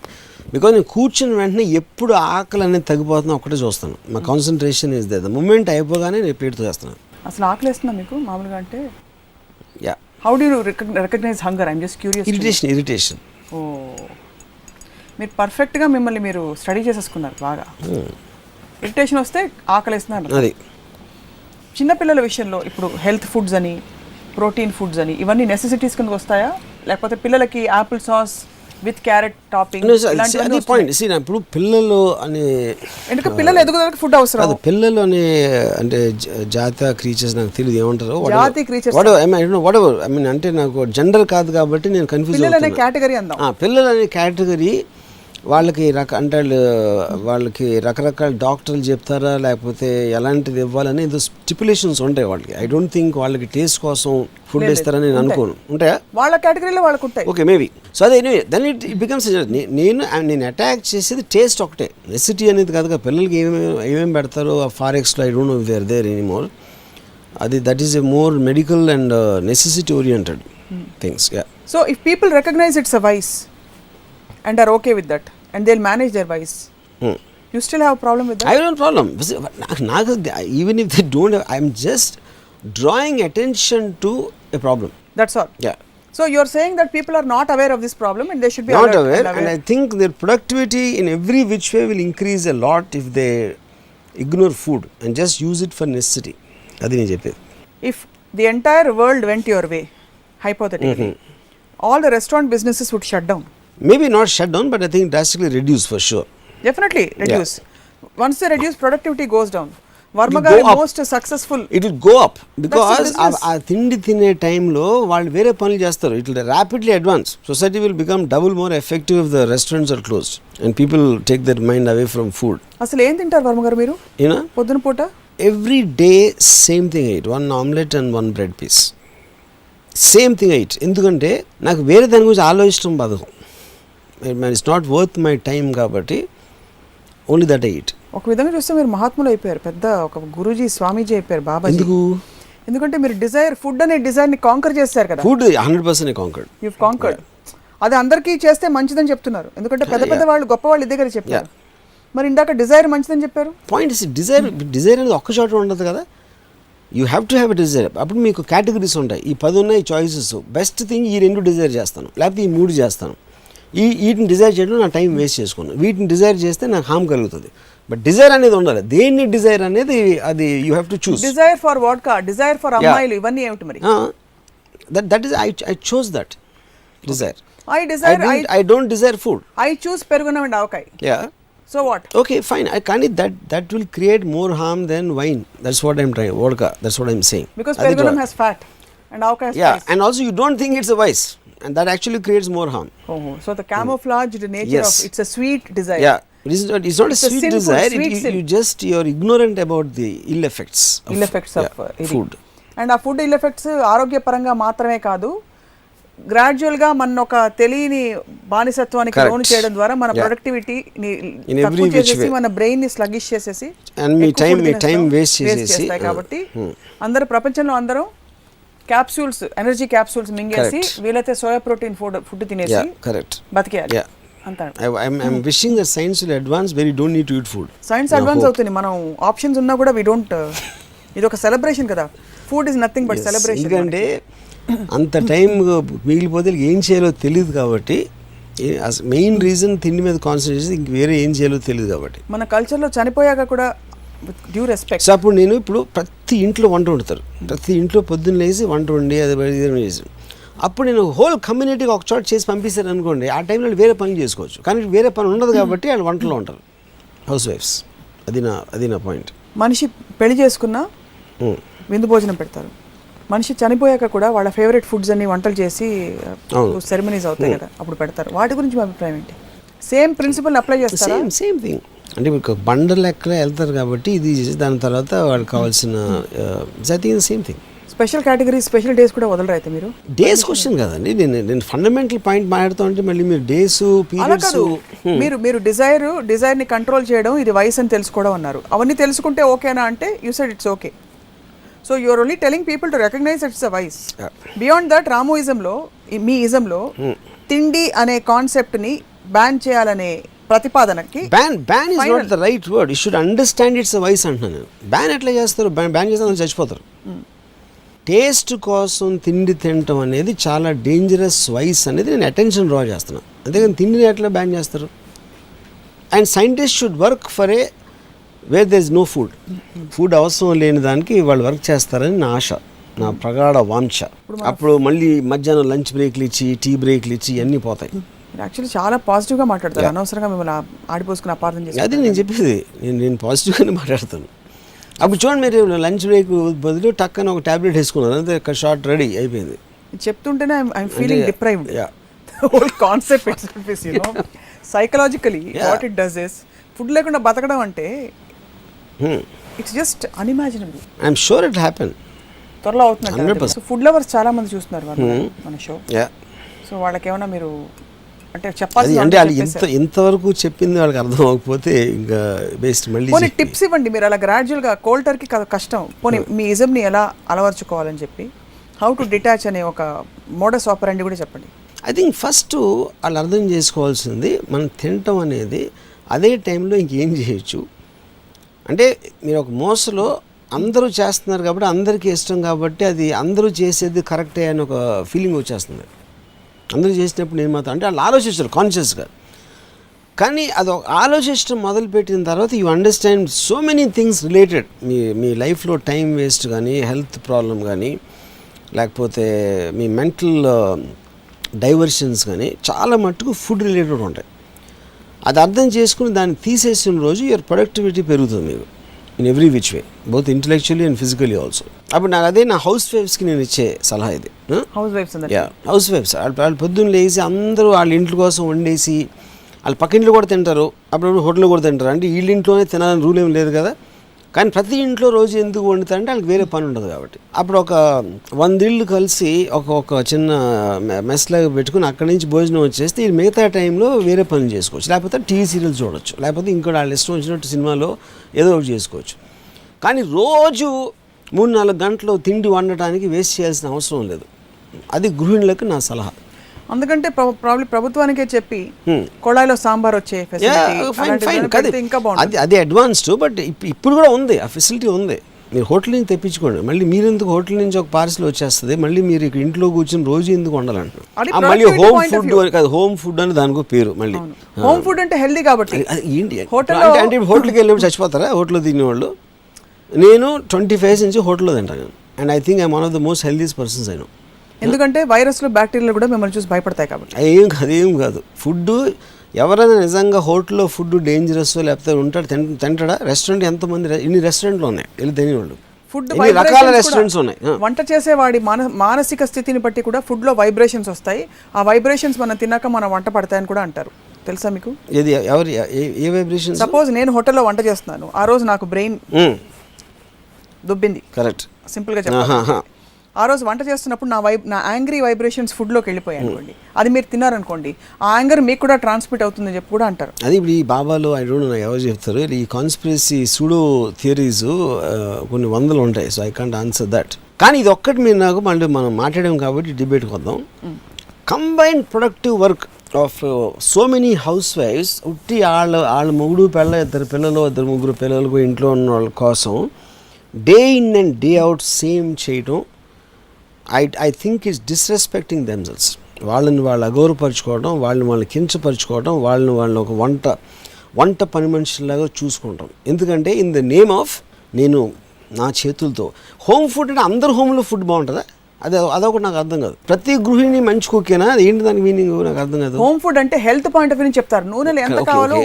బికాజ్ నేను కూర్చుని వెంటనే ఎప్పుడు ఆకలి అనేది తగ్గిపోతుందో ఒకటే చూస్తాను. మా కాన్సన్ట్రేషన్ ఇస్ ద మూమెంట్ అయిపోగానే నేను ప్లేట్తో చేస్తున్నాను. అసలు ఆకలి వేస్తుందా మీకు మామూలుగా? అంటే yeah. How do you recognise hunger? I'm just curious. Irritation. ఓ, మీరు పర్ఫెక్ట్గా మిమ్మల్ని మీరు స్టడీ చేసేసుకున్నారు బాగా. ఇరిటేషన్ వస్తే ఆకలి వేస్తున్నారు. అది చిన్నపిల్లల విషయంలో ఇప్పుడు హెల్త్ ఫుడ్స్ అని, ప్రోటీన్ ఫుడ్స్ అని, ఇవన్నీ నెసెసిటీస్ కింద వస్తాయా? లేకపోతే పిల్లలకి Apple sauce with carrot topping అది పాయింట్. ఇప్పుడు పిల్లలు అనే, ఎందుకంటే పిల్లలు ఎదుగుదలకి ఫుడ్ అవసరం. అది పిల్లలు అనే అంటే జాతి క్రీచర్స్, నాకు తెలియదు ఏమంటారు జాతి క్రీచర్స్, అంటే నాకు జెండర్ కాదు కాబట్టి నేను కన్ఫ్యూజ్. పిల్లలు అనే కేటగిరీ అందాం. పిల్లలు అనే కేటగిరీ వాళ్ళకి వాళ్ళకి రకరకాల డాక్టర్లు చెప్తారా, లేకపోతే ఎలాంటిది ఇవ్వాలని ఏదో స్టిపులేషన్స్ ఉంటాయి వాళ్ళకి. ఐ డోంట్ థింక్ వాళ్ళకి టేస్ట్ కోసం ఫుడ్ ఇస్తారని నేను అనుకోను. ఉంటాయా? వాళ్ళ కేటగిరీలో వాళ్ళకు ఉంటాయి. Okay, maybe. సో అదే దెన్ ఇట్ బికమ్స్. నేను అటాక్ చేసేది టేస్ట్ ఒకటే, నెసిటీ అనేది కాదుగా. పిల్లలకి ఏమేమి పెడతారో ఆ ఫారెక్స్లో I don't know if they are there anymore. అది that is a more medical and necessity oriented things. So if people recognize it's a vice and are okay with that and they'll manage their vice, you still have a problem with that? I don't have a problem. Even if they don't have, I'm just drawing attention to a problem. That's all. Yeah. So you're saying that people are not aware of this problem and they should be not aware, and I think their productivity in every which way will increase a lot if they ignore food and just use it for necessity. Adi నేను చెప్పేది. If the entire world went your way, hypothetically, all the restaurant businesses would shut down. Maybe not shut down, but I think drastically reduce for sure. Definitely reduce. Yeah. Once they reduce, productivity goes down. Varma garu most successful. It will go up because ఆ తిండి తినే టైంలో వాళ్ళు వేరే పనులు చేస్తారు. It will rapidly advance. Society will become double more effective if the restaurants are closed and people take their mind away from food. అసలు ఏం తింటారు వర్మ గారు మీరు? పొద్దున పూట every day same thing I eat, one omelette and one bread piece. Same thing I eat. ఎందుకంటే నాకు వేరే దాని గురించి ఆలోచించడం బాధకం. It's not worth my time కాబట్టి ఓన్లీ దట్ ఐ ఈట్. ఒక విధంగా చూస్తే మీరు మహాత్ములు అయిపోయారు, పెద్ద ఒక గురూజీ, స్వామీజీ అయిపోయారు, బాబాజీ. ఎందుకంటే మీరు ఫుడ్ అనే డిజైర్ ని కాంకర్ చేశారు కదా. Food 100% conquered. You conquered. అది అందరికీ చేస్తే మంచిదని చెప్తున్నారు, ఎందుకంటే పెద్ద వాళ్ళు గొప్ప వాళ్ళు ఇదే కదా చెప్పారు. మరి ఇందాక డిజైర్ మంచిదని చెప్పారు. పాయింట్ డిజైర్ అనేది ఒక్క చోట ఉండదు కదా. You have to have a desire. అప్పుడు మీకు కేటగిరీస్ ఉంటాయి. ఈ 10 ఉన్నాయి చాయిసెస్. బెస్ట్ థింగ్ ఈ 2 డిజైర్ చేస్తాను, లేకపోతే ఈ 3 చేస్తాను. వీటిని డిజైర్ చేయడం నా టైం వేస్ట్ చేసుకున్నాను. వీటిని డిజైర్ చేస్తే నాకు హామ్ కలుగుతుంది. బట్ డిజైర్ అనేది ఉండాలి. దేన్ని డిజైర్ అనేది అది you have to choose. Desire for vodka, desire for అమ్మాయిలు, ఇవన్నీ ఏమిటి మరి? That is I chose that desire. I don't desire food. I choose పెరుగున్నం and avakaya. Yeah. So what? Okay, fine. I can't eat that will create more harm than wine. That's what I'm trying. Vodka. That's what I'm saying. Because perugunam has fat and avokado has spice. And also you don't think it's a vice, and that actually creates more harm. So the camouflaged nature of it's a sweet desire. Yeah. It's not a sweet sinful, desire. sweet sin. You're ignorant about the ill effects of food. And ఆ food ill effects ఆరోగ్యపరంగా మాత్రమే కాదు, గ్రాడ్యువల్గా మన ఒక తెలియని బానిసత్వానికి లోను చేయడం ద్వారా మన ప్రొడక్టివిటీని తక్కువ చేసేసి మన బ్రెయిన్ని స్లగిష్ చేసేసి మీ టైం వేస్ట్ చేస్తాయి. కాబట్టి అందరూ ప్రపంచంలో అందరూ క్యాప్సూల్స్, ఎనర్జీ క్యాప్సూల్స్ మింగేసి వీలైతే సోయా ప్రోటీన్ ఫుడ్ తినేసి బతికేయాలి. I'm wishing that science will advance where you don't need to eat food. Science advance అవుతుంది, మనం ఆప్షన్స్ ఉన్నా కూడా వి డోంట్. ఇది ఒక సెలబ్రేషన్ కదా, food is nothing but celebration. ఎందుకంటే అంత టైం మిగిలిపోతే ఏం చేయాలో తెలియదు కాబట్టి, మెయిన్ రీజన్ తిండి మీద కాన్సన్ట్రేట్ చేసి ఇంక వేరే ఏం చేయాలో తెలియదు కాబట్టి. మన కల్చర్లో చనిపోయాక కూడా డ్యూ రెస్పెక్ట్. సో అప్పుడు నేను ఇప్పుడు ప్రతి ఇంట్లో వంట వండుతారు, ప్రతి ఇంట్లో పొద్దున్న లేసి వంట వండి అది చేసి అప్పుడు నేను హోల్ కమ్యూనిటీకి ఒక చోట చేసి పంపిస్తారు అనుకోండి, ఆ టైంలో వేరే పనులు చేసుకోవచ్చు. కానీ వేరే పని ఉండదు కాబట్టి వాళ్ళు వంటలో ఉంటారు, హౌస్ వైఫ్స్. అది నా పాయింట్. మనిషి పెళ్లి చేసుకున్నా విందు భోజనం పెడతారు, మనిషి చనిపోయాక కూడా వాళ్ళ ఫేవరెట్ ఫుడ్స్ అన్ని వంటలు చేసి సెరమనీస్ అవుతాయి కదా, అప్పుడు పెడతారు. వాటి గురించి మీ అభిప్రాయం ఏంటి? సేమ్ ప్రిన్సిపల్ అప్లై చేస్తారా? Same thing. అంటే మీకు బండ లెక్కలో వెళ్తారు కాబట్టి ఇది దాని తర్వాత వాళ్ళకి కావాల్సిన same thing. Special category, special days కూడా వదలరు అయితే మీరు? డేస్ క్వశ్చన్ కదండి, నేను ఫండమెంటల్ పాయింట్ మాట్లాడుతూ ఉంటే మళ్ళీ మీరు డేస్ పీరియడ్స్. మీరు డిజైర్ని కంట్రోల్ చేయడం ఇది వయసు అని తెలుసుకోవడం అన్నారు. అవన్నీ తెలుసుకుంటే ఓకేనా అంటే you said it's okay. So you're only telling people to recognize it's a vice. Beyond that రామోయిజంలో, మీ ఇజంలో తిండి అనే కాన్సెప్ట్ని బ్యాన్ చేయాలనే ప్రతిపాదనకి ban is not the right word. You should understand it's a vice అంటున్నాను. బ్యాన్ ఎట్లా చేస్తారు? బ్యాన్ చేస్తే చచ్చిపోతారు. టేస్ట్ కోసం తిండి తినటం అనేది చాలా డేంజరస్ వైస్ అనేది నేను అటెన్షన్ డ్రా చేస్తున్నాను. అంతేగాని తిండిని ఎట్లా బ్యాన్ చేస్తారు? And scientist should work for a where there is no food. Food అవసరం లేని దానికి వాళ్ళు వర్క్ చేస్తారని నా ఆశ, నా ప్రగాఢ వాంఛ. అప్పుడు మళ్ళీ మధ్యాహ్నం లంచ్ బ్రేక్లు ఇచ్చి, టీ బ్రేక్లు ఇచ్చి ఇవన్నీ పోతాయి. యాక్చువల్లీ చాలా పాజిటివ్గా మాట్లాడతారు, అనవసరంగా మిమ్మల్ని ఆడిపోసుకుని అపార్థం చేసి. అది నేను చెప్పేది, నేను పాజిటివ్గానే మాట్లాడతాను. అప్పుడు చూడండి, మీరు లంచ్ బ్రేక్ బదులు టక్కన ఒక టాబ్లెట్ వేసుకున్నారు, అంతే షార్ట్ రెడీ అయిపోయింది. చెప్తుంటేనే I'm feeling deprived. Whole concept itself is, you know, psychologically what it does is, food లేకుండా బతకడం అంటే it's just unimaginable. I'm sure it happen. త్వరలో అవుతుంది. సో ఫుడ్ లవర్స్ చాలా మంది చూస్తున్నారు మన షో. సో వాళ్ళకి ఏమైనా మీరు అంటే చెప్పాలి అంటే వాళ్ళు ఇంతవరకు చెప్పింది వాళ్ళకి అర్థం అవ్వకపోతే ఇంకా బెస్ట్ మళ్ళీ పోనీ టిప్స్ ఇవ్వండి మీరు. అలా గ్రాడ్యువల్గా కోల్డ్ టర్కీ కష్టం, పోనీ మీ ఇజంని ఎలా అలవర్చుకోవాలని చెప్పి, హౌ టు డిటాచ్ అనే ఒక మోడస్ ఆపరండి కూడా చెప్పండి. ఐ థింక్ ఫస్ట్ వాళ్ళు అర్థం చేసుకోవాల్సింది, మనం తినటం అనేది అదే టైంలో ఇంకేం చేయొచ్చు. అంటే మీరు ఒక మోసలో అందరూ చేస్తున్నారు కాబట్టి, అందరికీ ఇష్టం కాబట్టి, అది అందరూ చేసేది కరెక్టే అని ఒక ఫీలింగ్ వచ్చేస్తుంది. అందరూ చేసినప్పుడు నేను మాత్రం అంటే వాళ్ళు ఆలోచిస్తారు కాన్షియస్గా. కానీ అది ఆలోచించడం మొదలుపెట్టిన తర్వాత you understand so many things related. మీ లైఫ్లో టైం వేస్ట్ కానీ, హెల్త్ ప్రాబ్లం కానీ, లేకపోతే మీ మెంటల్ డైవర్షన్స్ కానీ చాలా మట్టుకు ఫుడ్ రిలేటెడ్ ఉంటాయి. అది అర్థం చేసుకుని దాన్ని తీసేసిన రోజు యువర్ ప్రొడక్టివిటీ పెరుగుతుంది మీకు in every which way, both intellectually and physically also. అప్పుడు నాకు అదే నా హౌస్ వైఫ్స్కి నేను ఇచ్చే సలహా ఇది. హౌస్ వైఫ్స్ వాళ్ళు పొద్దున్న లేచి అందరూ వాళ్ళ ఇంట్లో కోసం వండేసి, వాళ్ళ పక్కింట్లో కూడా తింటారు, అప్పుడు హోటల్లో కూడా తింటారు. అంటే వీళ్ళ ఇంట్లోనే తినాలని రూల్ ఏం లేదు కదా. కానీ ప్రతి ఇంట్లో రోజు ఎందుకు వండుతారంటే వాళ్ళకి వేరే పని ఉండదు కాబట్టి. అప్పుడు ఒక 100 ఇళ్ళు కలిసి ఒక చిన్న మెస్లాగా పెట్టుకుని అక్కడి నుంచి భోజనం వచ్చేస్తే ఈ మిగతా టైంలో వేరే పనులు చేసుకోవచ్చు, లేకపోతే టీవీ సీరియల్స్ చూడవచ్చు, లేకపోతే ఇంకోటి వాళ్ళ ఇష్టం వచ్చినట్టు సినిమాలో ఏదో ఒకటి చేసుకోవచ్చు. కానీ రోజు 3-4 గంటలు తిండి వండటానికి వేస్ట్ చేయాల్సిన అవసరం లేదు. అది గృహిణులకు నా సలహా. అందుకంటే ప్రభుత్వానికే చెప్పి కొళాయిలో సాంబార్ వచ్చే ఇంకా బాగుంది. అది అడ్వాన్స్డ్, బట్ ఇప్పుడు కూడా ఉంది, ఆ ఫెసిలిటీ ఉంది. మీరు హోటల్ నుంచి తెప్పించుకోండి. మళ్ళీ మీరు ఎందుకు హోటల్ నుంచి ఒక పార్సల్ వచ్చేస్తుంది, మళ్ళీ మీరు ఇక్కడ ఇంట్లో కూర్చొని రోజు ఎందుకు వండాలంటారు. మళ్ళీ హోమ్ ఫుడ్ కాదు, హోమ్ ఫుడ్ అని దానికో పేరు. మళ్ళీ హోమ్ ఫుడ్ అంటే హెల్దీ కాబట్టి ఏంటి అంటే హోటల్కి వెళ్ళి చచ్చిపోతారా హోటల్లో తినేవాళ్ళు? నేను 25 నుంచి హోటల్లో తింటాను. And I think I'm one of the most healthiest persons I know. ఎందుకంటే వైరస్లు, బ్యాక్టీరియాలు కూడా మిమ్మల్ని చూసి భయపడతాయి కాబట్టి. ఏం కాదు. ఫుడ్ ఎవరైనా నిజంగా హోటల్లో ఫుడ్ డేంజరస్ లేకపోతే ఉంటాడు తింటాడా? రెస్టారెంట్ ఎంతమంది, ఇన్ని రెస్టారెంట్లు ఉన్నాయి వెళ్ళి తినేవాళ్ళు, ఫుడ్ రకాల రెస్టారెంట్స్ ఉన్నాయి. వంట చేసేవాడి మానసిక స్థితిని బట్టి కూడా ఫుడ్లో వైబ్రేషన్స్ వస్తాయి. ఆ వైబ్రేషన్స్ మనం తిన్నాక మన వంట పడతాయని కూడా అంటారు. తెలుసా మీకు? ఏది ఎవరు ఏ వైబ్రేషన్? సపోజ్ నేను హోటల్లో వంట చేస్తున్నాను, ఆ రోజు నాకు బ్రెయిన్ దుబ్బింది, కరెక్ట్, సింపుల్గా చెప్పాలి. ఆ రోజు వంట చేస్తున్నప్పుడు నా యాంగ్రీ వైబ్రేషన్స్ ఫుడ్లోకి వెళ్ళిపోయాయి అనుకోండి, అది మీరు తిన్నారనుకోండి, ఆ యాంగర్ మీకు కూడా ట్రాన్స్మిట్ అవుతుందని చెప్పి కూడా అంటారు. అది ఇప్పుడు ఈ బాబాలో ఐ డోంట్ నో ఎవరు చెప్తారు, ఈ కాన్స్పిరసీ సూడో థియరీస్ కొన్ని వందలు ఉంటాయి. So I can't answer that. కానీ ఇది ఒక్కటి మీరు నాకు మళ్ళీ మనం మాట్లాడాం కాబట్టి డిబేట్కి వద్దాం. Combined productive work of so many హౌస్ వైఫ్స్, ఉట్టి వాళ్ళ మొగుడు పిల్ల, ఇద్దరు పిల్లలు, ఇద్దరు ముగ్గురు పిల్లలకు ఇంట్లో ఉన్న వాళ్ళ కోసం day in and day out same చేయటం, I think it's disrespecting themselves. వాళ్ళని వాళ్ళు అగౌరవపరచుకోవడం, వాళ్ళని కించపరచుకోవడం, వాళ్ళని ఒక వంట పని మనుషులాగా చూసుకుంటాం. ఎందుకంటే ఇన్ ద నేమ్ ఆఫ్ నేను నా చేతులతో హోమ్ ఫుడ్ అంటే అందరు హోమ్లో ఫుడ్ బాగుంటుందా? అదొకటి నాకు అర్థం కాదు. ప్రతి గృహిణి మంచి కుక్కేనా? అది ఏంటి దాని మీనింగ్ నాకు అర్థం కాదు. హోమ్ ఫుడ్ అంటే హెల్త్ పాయింట్ ఆఫ్ వ్యూ నుంచి చెప్తారు, నూనెలు ఎంత కావాలో,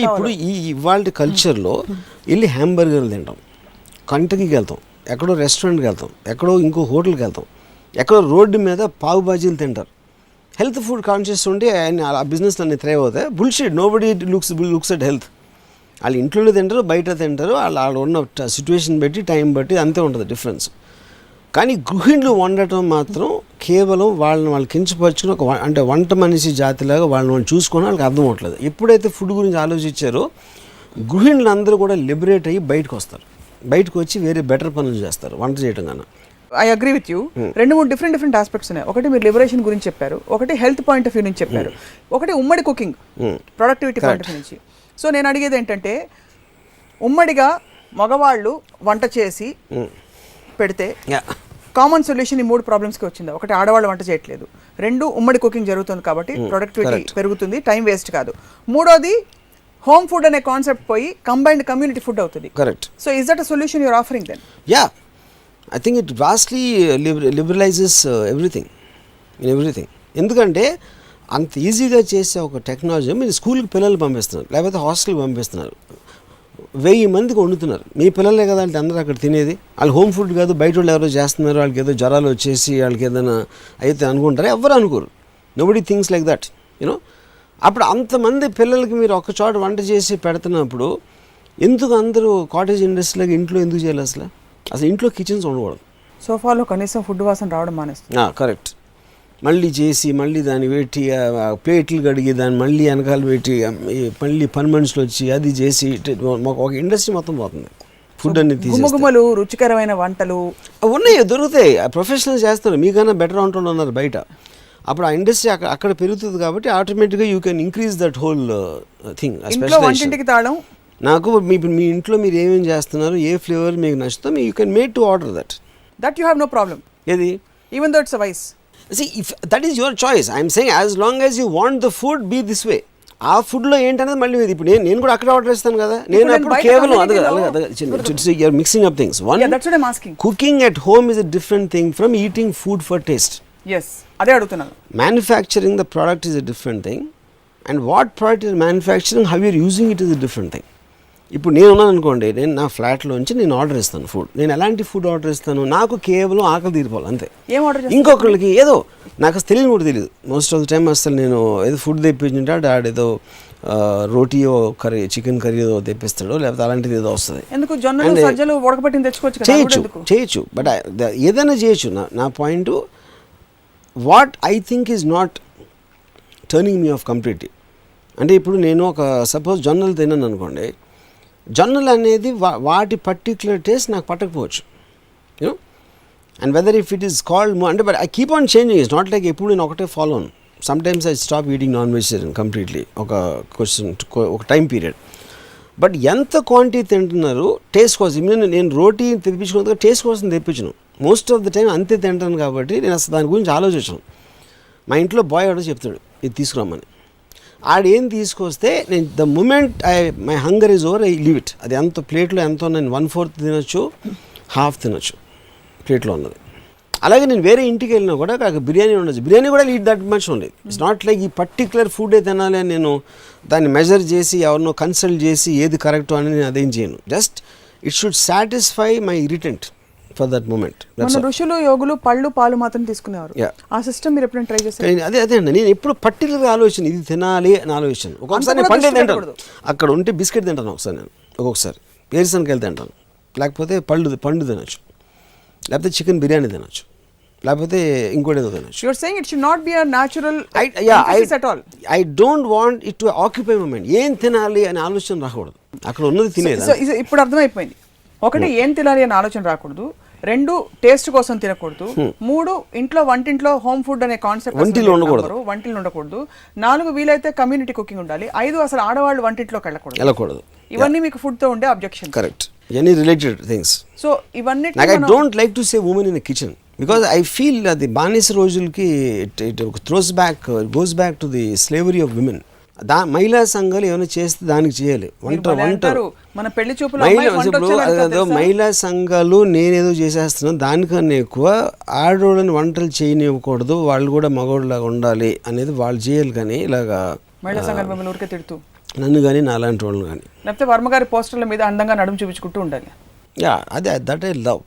ఇప్పుడు ఈ ఇవాళ కల్చర్లో వెళ్ళి హ్యాంబర్గర్లు తింటాం, కంటకీకి వెళ్తాం, ఎక్కడో రెస్టారెంట్కి వెళ్తాం, ఎక్కడో ఇంకో హోటల్కి వెళ్తాం, ఎక్కడో రోడ్డు మీద పావు బాజీలు తింటారు. హెల్త్ ఫుడ్ కాన్షియస్ ఉంటే ఆ బిజినెస్ అన్ని థ్రైవ్ అవుతాయి. Bullshit, nobody looks at health. వాళ్ళు ఇంట్లో తింటారు, బయట తింటారు, వాళ్ళు ఉన్న సిచ్యువేషన్ బట్టి, టైం బట్టి అంతే ఉంటుంది డిఫరెన్స్. కానీ గృహిణులు వండటం మాత్రం కేవలం వాళ్ళు కించపరుచుకుని అంటే వంట మనిషి జాతిలాగా వాళ్ళని చూసుకొని వాళ్ళకి అర్థం అవట్లేదు. ఎప్పుడైతే ఫుడ్ గురించి ఆలోచించారో గృహిణులు అందరూ కూడా లిబరేట్ అయ్యి బయటకు వస్తారు, బయటకు వచ్చి వేరే బెటర్ పనులు చేస్తారు వంట చేయడం కన్నా. I agree with you. 2-3 different aspects ఉన్నాయి. ఒకటి మీరు లిబరేషన్ గురించి చెప్పారు, ఒకటి హెల్త్ పాయింట్ ఆఫ్ వ్యూ నుంచి చెప్పారు, ఒకటి ఉమ్మడి cooking productivity point of view నుంచి. సో నేను అడిగేది ఏంటంటే, ఉమ్మడిగా మగవాళ్ళు వంట చేసి పెడితే కామన్ సొల్యూషన్ ఈ 3 ప్రాబ్లమ్స్కి వచ్చింది. ఒకటి, ఆడవాళ్ళు వంట చేయట్లేదు. 2, ఉమ్మడి కుకింగ్ జరుగుతుంది కాబట్టి ప్రొడక్టివిటీ పెరుగుతుంది, టైం వేస్ట్ కాదు. మూడోది, హోమ్ ఫుడ్ అనే కాన్సెప్ట్ పోయి కంబైన్డ్ కమ్యూనిటీ ఫుడ్ అవుతుంది. Correct. So is that a solution you're offering then? Yeah, I think it vastly liberalizes everything. ఎందుకంటే అంత ఈజీగా చేసే ఒక టెక్నాలజీ మీరు స్కూల్కి పిల్లలు పంపిస్తున్నారు, లేకపోతే హాస్టల్కి పంపిస్తున్నారు, 1000 మందికి వండుతున్నారు. మీ పిల్లలే కదా అంటే అందరూ అక్కడ తినేది. వాళ్ళు హోమ్ ఫుడ్ కాదు, బయట వాళ్ళు ఎవరో చేస్తున్నారు, వాళ్ళకి ఏదో జ్వరాలు వచ్చేసి వాళ్ళకి ఏదైనా అయితే అనుకుంటారు. ఎవరు అనుకోరు. Nobody things like that, you know. అప్పుడు అంతమంది పిల్లలకి మీరు ఒక చోట వంట చేసి పెడుతున్నప్పుడు ఎందుకు అందరూ కాటేజ్ ఇండస్ట్రీలాగా ఇంట్లో ఎందుకు చేయాలి? అసలు ఇంట్లో కిచెన్స్ ఉండకూడదు. సోఫాలో కనీసం ఫుడ్ వాసన రావడం మానేస్తుంది. కరెక్ట్. మళ్ళీ చేసి మళ్ళీ దాన్ని పెట్టి ప్లేట్లు కడిగి దాన్ని మళ్ళీ వెనకాల పెట్టి మళ్ళీ పని మనుషులు వచ్చి అది చేసి ఒక ఇండస్ట్రీ మొత్తం పోతుంది. ఫుడ్ అన్ని గుమగుమలు, రుచికరమైన వంటలు ఉన్నాయి, దొరుకుతాయి. ప్రొఫెషనల్ చేస్తారు, మీకన్నా బెటర్ వంటలు ఉన్నారు బయట. అప్పుడు ఆ ఇండస్ట్రీ అక్కడ పెరుగుతుంది కాబట్టి ఆటోమేటిక్గా you can increase that whole thing. వంటింటికి తాళం. నాకు మీ ఇంట్లో మీరు ఏమేమి చేస్తున్నారు, ఏ ఫ్లేవర్ మీకు నచ్చుతో you can made to order that you have no problem. ఏది? Even though it's a vice. See, if that is your choice, I am saying as long as you want the food be this way. ఆ ఫుడ్లో ఏంటనేది మళ్ళీ ఇప్పుడు నేను కూడా అక్కడ order చేస్తాను కదా. నేను అప్పుడు కేవలం you're mixing up things. One, that's what I'm asking. Cooking at home is a different thing from eating food for taste. Yes, అదే అడుగుతున్నాను. Manufacturing the product is a different thing, and what product is manufacturing, how you're using it is a different thing. ఇప్పుడు నేను ఉన్నాను అనుకోండి, నేను నా ఫ్లాట్లోంచి నేను order ఇస్తాను ఫుడ్. నేను ఎలాంటి ఫుడ్ ఆర్డర్ ఇస్తాను? నాకు కేవలం ఆకలి తీరిపోవాలి అంతే. ఏం ఆర్డర్? ఇంకొకరికి ఏదో నాకు అసలు తెలియని కూడా తెలియదు. మోస్ట్ ఆఫ్ ద టైమ్ అసలు నేను ఏదో ఫుడ్ తెప్పించుంటే ఆడేదో రోటీయో కర్రీ, చికెన్ కర్రీ ఏదో తెప్పిస్తాడో, లేకపోతే అలాంటిది ఏదో వస్తుంది. ఎందుకు జొన్నలు సజ్జలు ఉడకబెట్టింది తెచ్చుకోవచ్చు, చేయొచ్చు. బట్ ఏదైనా చేయొచ్చు. నా point, what I think is not turning me of completely. అంటే ఇప్పుడు నేను ఒక సపోజ్ జొన్నలు తిన్నాను అనుకోండి, జొన్నలు అనేది వాటి పర్టిక్యులర్ టేస్ట్ నాకు పట్టకపోవచ్చు, you know. And whether if it is called అంటే, but I keep on changing. It's not like ఎప్పుడు నేను ఒకటే ఫాలో అను. Sometimes I stop eating non vegetarian completely ఒక టైం పీరియడ్. బట్ ఎంత క్వాంటిటీ తింటున్నారు టేస్ట్ కోసం. నేను రోటీ తెప్పించుకున్నందుకు టేస్ట్ కోసం తెప్పించను. మోస్ట్ ఆఫ్ ద టైం అంతే తింటాను కాబట్టి నేను అసలు దాని గురించి ఆలోచించను. మా ఇంట్లో బాయ్ ఆర్డర్ చెప్తాడు ఇది తీసుకురామని. ఆడేం తీసుకొస్తే నేను the moment my hunger is over, I leave it. అది ఎంత ప్లేట్లో ఎంతో నేను 1/4 తినొచ్చు, హాఫ్ తినొచ్చు ప్లేట్లో ఉన్నది. అలాగే నేను వేరే ఇంటికి వెళ్ళినా కూడా నాకు బిర్యానీ ఉండొచ్చు, బిర్యానీ కూడా eat that much only. It's not like ఈ పర్టికులర్ ఫుడే తినాలి అని నేను దాన్ని మెజర్ చేసి ఎవరినో కన్సల్ట్ చేసి ఏది కరెక్ట్ అని నేను అదేం చేయను. Just it should satisfy my irritant. For that moment. మన ఋషులు యోగులు పళ్ళు పాలు మాత్రం తీసుకునేవారు. ఆ సిస్టమ్ మీరు ఎప్పుడైనా ట్రై చేశారు? అదే అండి, నేను ఎప్పుడు పర్టికులర్ ఆలోచన ఇది తినాలి అని ఆలోచన. ఒక్కొక్కసారి నేను పండే తింటాను, అక్కడ ఉంటే బిస్కెట్ తింటాను ఒకసారి, నేను ఒక్కొక్కసారి వేరుశనగకాయలు తింటాను, లేకపోతే పండు తినచ్చు, లేకపోతే చికెన్ బిర్యానీ తినచ్చు, లేకపోతే ఇంకోటి ఏదో తినచ్చు. You are saying it should not be a natural emphasis at all. I don't want it to occupy my mind. ఏం తినాలి అనే ఆలోచన రాకూడదు, అక్కడ ఉన్నది తినేది. సో ఇప్పుడు అర్థమైపోయింది. ఒకటి ఏం తినాలి అనే ఆలోచన రాకూడదు, 2 టేస్ట్ కోసం తినకూడదు, 3 ఇంట్లో వంటింట్లో హోమ్ ఫుడ్ అనే కాన్సెప్ట్ వంటిలో ఉండకూడదు, 4 వీలైతే కమ్యూనిటీ కుకింగ్ ఉండాలి, 5 అసలు ఆడవాళ్ళు వంటింట్లోకి వెళ్ళకూడదు. ఇవన్నీ మీకు ఫుడ్ తో ఉండే objection. Correct, any related things. So ఇవన్నీ I don't like to say women in kitchen because I feel అది బానిస రోజులకి it goes back to the slavery of women. మహిళా సంఘాలు ఏమైనా చేస్తే దానికి చేయాలి. మన పెళ్లి చూపులు మహిళా సంఘాలు నేనేదో చేసేస్తున్నాను, దానికన్నా ఎక్కువ ఆడవాళ్ళని వంటలు చేయనివ్వకూడదు, వాళ్ళు కూడా మగవాళ్ళలాగా ఉండాలి అనేది వాళ్ళు చేయాలి. కానీ ఇలాగా మహిళా సంఘాలు మిమ్మల్ని ఊరికే తిడుతూ నన్ను కానీ నాలాంటి వాళ్ళని కానీ, లేకపోతే వర్మగారి పోస్టర్ల మీద అందంగా నడుము చూపించుకుంటూ ఉండాలి. That I love.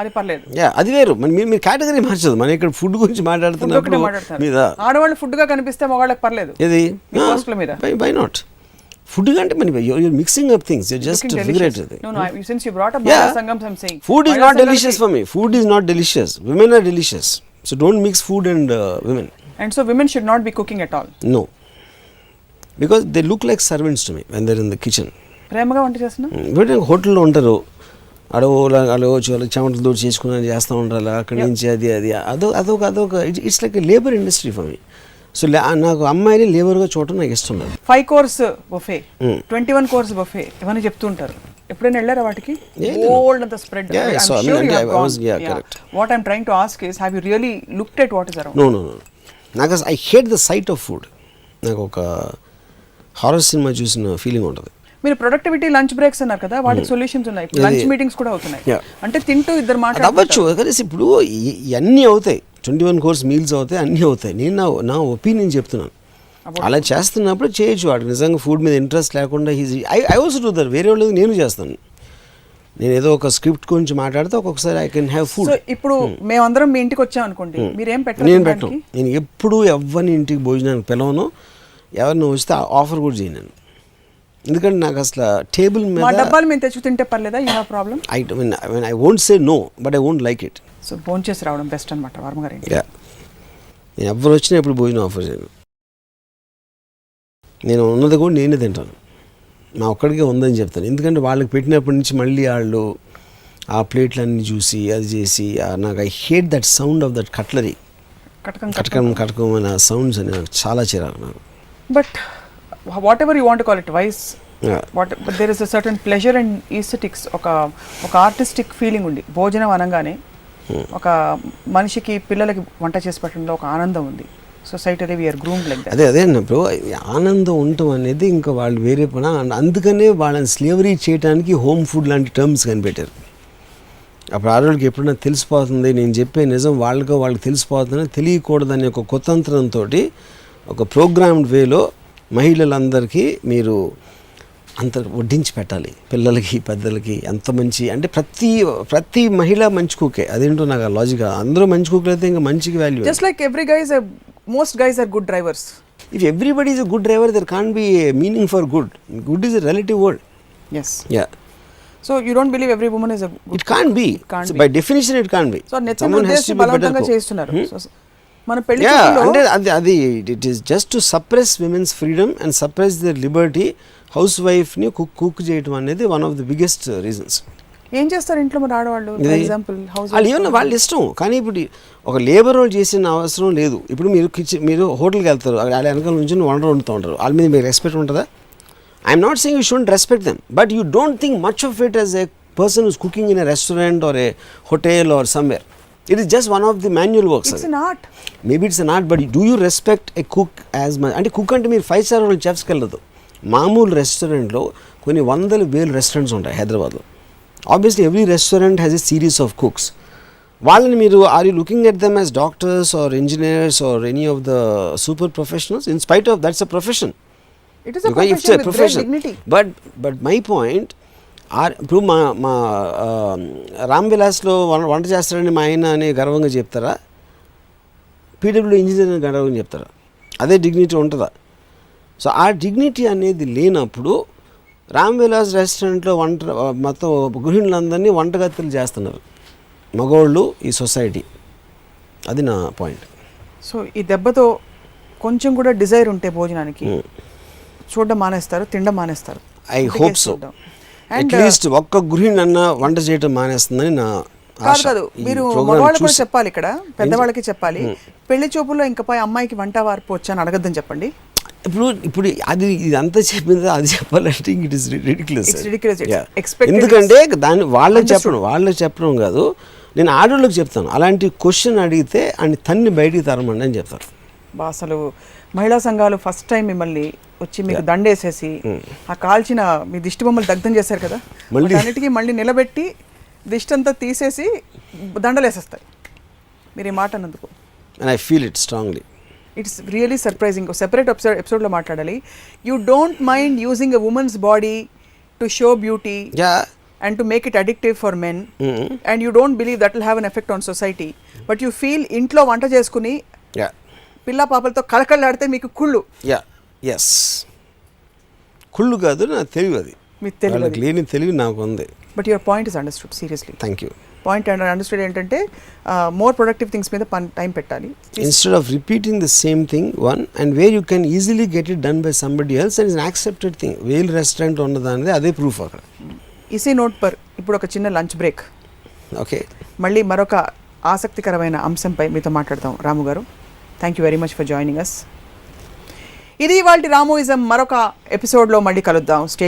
అది పర్లేదు, అది వేరు. మీరు కేటగిరీ మార్చదు. మనం ఇక్కడ ఫుడ్ గురించి మాట్లాడుతున్నప్పుడు మీద ఆడవాళ్ళు ఫుడ్ గా కనిపిస్తే మగవాళ్ళకి పర్లేదు. ఇది పోస్టర్ల మీద వై నాట్? ఫుడ్ అంటే మన you're mixing up things, you're just figurate. Since you brought up Mala Sangam, I'm saying food is not delicious for me. Food is not delicious. Women are delicious. So don't mix food and women. And so women should not be cooking at all. No. Because they look like servants to me when they're in the kitchen. ప్రేమగా వంట చేస్తున్నా ఇప్పుడు హోటల్లో ఉంటారు, చెమటలు దూరం చేసుకుని చేస్తూ ఉంటారు, అక్కడి నుంచి అదొక it's like labour industry for me. So నాకు అమ్మాయిని లేబర్గా చూడటం నాకు ఇష్టం లేదు. 5 course buffet, 21 course buffet ఇవన్నీ చెప్తూ ఉంటారు. ఎప్పుడైనా వెళ్ళారా వాటికి? ఓల్డ్ అంత spread. What I'm trying to ask is, have you really looked at what is around? No నాకు I hate the sight of food. నాకు ఒక హారర్ సినిమా చూసిన ఫీలింగ్ ఉంటుంది. మీరు ప్రొడక్టివిటీ లంచ్ బ్రేక్స్ అన్నారు కదా, వాటికి సొల్యూషన్స్ ఉన్నాయి. లంచ్ మీటింగ్స్ కూడా అవుతున్నాయి. అంటే తింటూ ఇద్దరు మాట్లాడవచ్చు. కానీ ఇప్పుడు ఇవన్నీ అవుతాయి, 21 course మీల్స్ అవుతాయి, అన్నీ అవుతాయి. నేను నా ఒపీనియన్ చెప్తున్నాను. అలా చేస్తున్నప్పుడు చేయొచ్చు. వాడికి నిజంగా ఫుడ్ మీద ఇంట్రెస్ట్ లేకుండా ఐ ఆల్సో డూ దట్. వేరే వాళ్ళది నేను చేస్తాను. నేను ఏదో ఒక స్క్రిప్ట్ గురించి మాట్లాడితే ఒక్కొక్కసారి ఐ కెన్ హ్యావ్ ఫుడ్. ఇప్పుడు మేమందరం మీ ఇంటికి వచ్చాం అనుకోండి, మీరేం పెట్టారు? నేను పెట్టను. నేను ఎప్పుడు ఎవరిని ఇంటికి భోజనానికి పిలవను, ఎవరిని వస్తే ఆఫర్ కూడా చేయను. ఎందుకంటే నాకు అసలు టేబుల్ మీద డబ్బాలు మేము తెచ్చి తింటే పర్లేదా? You have problem? I won't say no, but I won't like it. So భోజనం చేసి రావడం బెస్ట్ అనమాట వర్మగారి. నేను ఎవరు వచ్చినా ఎప్పుడు భోజనం ఆఫర్ చేయను. నేను ఉన్నది కూడా నేనే తింటాను, నా ఒక్కడికే ఉందని చెప్తాను. ఎందుకంటే వాళ్ళకి పెట్టినప్పటి నుంచి మళ్ళీ వాళ్ళు ఆ ప్లేట్లన్నీ చూసి అది చేసి నాకు I hate that sound of that cutlery. కటకం అనే సౌండ్స్ అని నాకు చాలా చిరాకు నాకు. But whatever you want to call it, vice, but there is a certain pleasure and aesthetics, ఒక ఆర్టిస్టిక్ ఫీలింగ్ ఉంది భోజనం అనగానే. ఒక మనిషికి పిల్లలకి వంట చేసి పెట్టడంలో ఒక ఆనందం ఉంది. సొసైటీలో వీఆర్ గ్రూమ్డ్ లైక్ దట్. అదే అన్నప్పుడు ఆనందం ఉండటం అనేది ఇంకా వాళ్ళు వేరే పని. అందుకనే వాళ్ళని స్లేవరీ చేయడానికి హోమ్ ఫుడ్ లాంటి టర్మ్స్ కనిపెట్టారు. అప్పుడు ఆడవాళ్ళకి ఎప్పుడైనా తెలిసిపోతుంది, నేను చెప్పే నిజం వాళ్ళకి తెలిసిపోతుందని తెలియకూడదని ఒక కుతంత్రంతో ఒక ప్రోగ్రామ్డ్ వేలో మహిళలందరికీ మీరు అంత వడ్డించి పెట్టాలి. పిల్లలకి పెద్దలకి ఎంత మంచి అంటే ప్రతి మహిళ మంచి కుకే. అదేంటో నాకు ఆ లాజిక్. అందరూ మంచి కుక్కలు అయితే ఇంకా మంచికి value. Just like most guys are good drivers. If everybody is a good driver, there can't be a meaning for good. Good is a relative word. Yes. Yeah. So you don't believe every woman is a good? It can't be. So by definition it can't be. So someone has to be బలవంతంగా చేస్తున్నారు. మన పెళ్లి అంటే అది it is just to suppress women's freedom and suppress their liberty. హౌస్ వైఫ్ని cook చేయడం అనేది one of the biggest reasons. ఏం చేస్తారు ఇంట్లో మరి ఆడవాళ్ళు? ఫర్ ఎగ్జాంపుల్ వాళ్ళు ఏమన్నా వాళ్ళ ఇష్టం. కానీ ఇప్పుడు ఒక లేబర్ రోల్ చేసిన అవసరం లేదు. ఇప్పుడు మీరు హోటల్కి వెళ్తారు, వాళ్ళ వెనకాల నుంచి వంట వండుతూ ఉంటారు, వాళ్ళ మీద మీకు రెస్పెక్ట్ ఉంటుందా? I'm not saying you shouldn't respect them, but you don't think much of it as a person who's cooking in a restaurant or a hotel or somewhere. It is just one of the manual works. It's an art. Maybe it's an art, but do you respect a cook as much? అంటే cook అంటే మీరు 5 star చెఫ్స్కి వెళ్ళదు. మామూలు రెస్టారెంట్లో కొన్ని 100,000 restaurants ఉంటాయి హైదరాబాద్లో. Obviously every restaurant has a series of cooks. వాళ్ళని మీరు are you looking at them as doctors or engineers or any of the super professionals? In spite of that's a profession. It is a profession with great dignity. But my point, ఇప్పుడు మా రామ్ విలాస్లో వంట చేస్తారని మా ఆయన అని గర్వంగా చెప్తారా? PW engineer అని గర్వంగా చెప్తారా? అదే డిగ్నిటీ ఉంటుందా? సో ఆ డిగ్నిటీ అనేది లేనప్పుడు రామ్ విలాస్ రెస్టారెంట్లో మొత్తం గృహిణులందరినీ వంటగతులు చేస్తున్నారు మగవాళ్ళు ఈ సొసైటీ. అది నా పాయింట్. సో ఈ దెబ్బతో కొంచెం కూడా డిజైర్ ఉంటే భోజనానికి చూడడం మానేస్తారు, తినడం మానేస్తారు. I hope so. అట్లీస్ట్ ఒక్క గృహిణి అన్న వంట చేయడం మానేస్తుందని నా కాదు. మీరు మగవాళ్ళు కూడా చెప్పాలి, ఇక్కడ పెద్దవాళ్ళకి చెప్పాలి. పెళ్లి చూపుల్లో ఇంకపై అమ్మాయికి వంట వార్పు అని అడగద్దని చెప్పండి. ఇప్పుడు అది ఇదంతా చెప్పింది అది చెప్పాలంటే ఇట్ ఇస్ రిడిక్యులస్. ఎందుకంటే దాన్ని వాళ్ళకి చెప్పడం కాదు, నేను ఆడవాళ్ళకి చెప్తాను. అలాంటి క్వశ్చన్ అడిగితే అని తన్ని బయటికి తరమండి అని చెప్తారు. అసలు మహిళా సంఘాలు ఫస్ట్ టైం మిమ్మల్ని వచ్చి మీకు దండేసేసి ఆ కాల్చిన మీ దిష్టి బొమ్మలు దగ్ధం చేశారు కదా, అన్నిటికీ మళ్ళీ నిలబెట్టి దిష్టి అంతా తీసేసి దండలేసేస్తాయి మీరు ఈ మాట అన్నందుకు. And I feel it strongly. It's really surprising. Separate ఎపిసోడ్లో మాట్లాడాలి. You don't mind using a women's body to show beauty and to make it addictive for men, and you don't believe that will have an effect on society, but you feel ఇంట్లో వంట చేసుకుని పిల్ల పాపలతో కళకళలాడితే మీకు కుళ్ళు. Yes, కుళ్ళు కాదు, నా తెలివి. అది మీకు తెలియదు, లేని తెలివి నాకు ఉంది. But your point is understood. Seriously thank you. Point understood ఏంటంటే మోర్ ప్రొడక్టివ్ థింగ్స్ మీద టైం పెట్టాలి. Instead of repeating the same thing one and where you can easily get it done by somebody else and is an accepted thing. Well restaurant ఉన్నదానిది అదే proof అక్కడ. ఇసీ note per ఇప్పుడు ఒక చిన్న lunch break. Okay, మళ్ళీ మరొక ఆసక్తికరమైన అంశంపై మీతో మాట్లాడతాం. రాము గారు, thank you very much for joining us. ఇది ఇవాల్టి రాముయిజం. మరొక ఎపిసోడ్లో మళ్ళీ కలుద్దాం. స్టే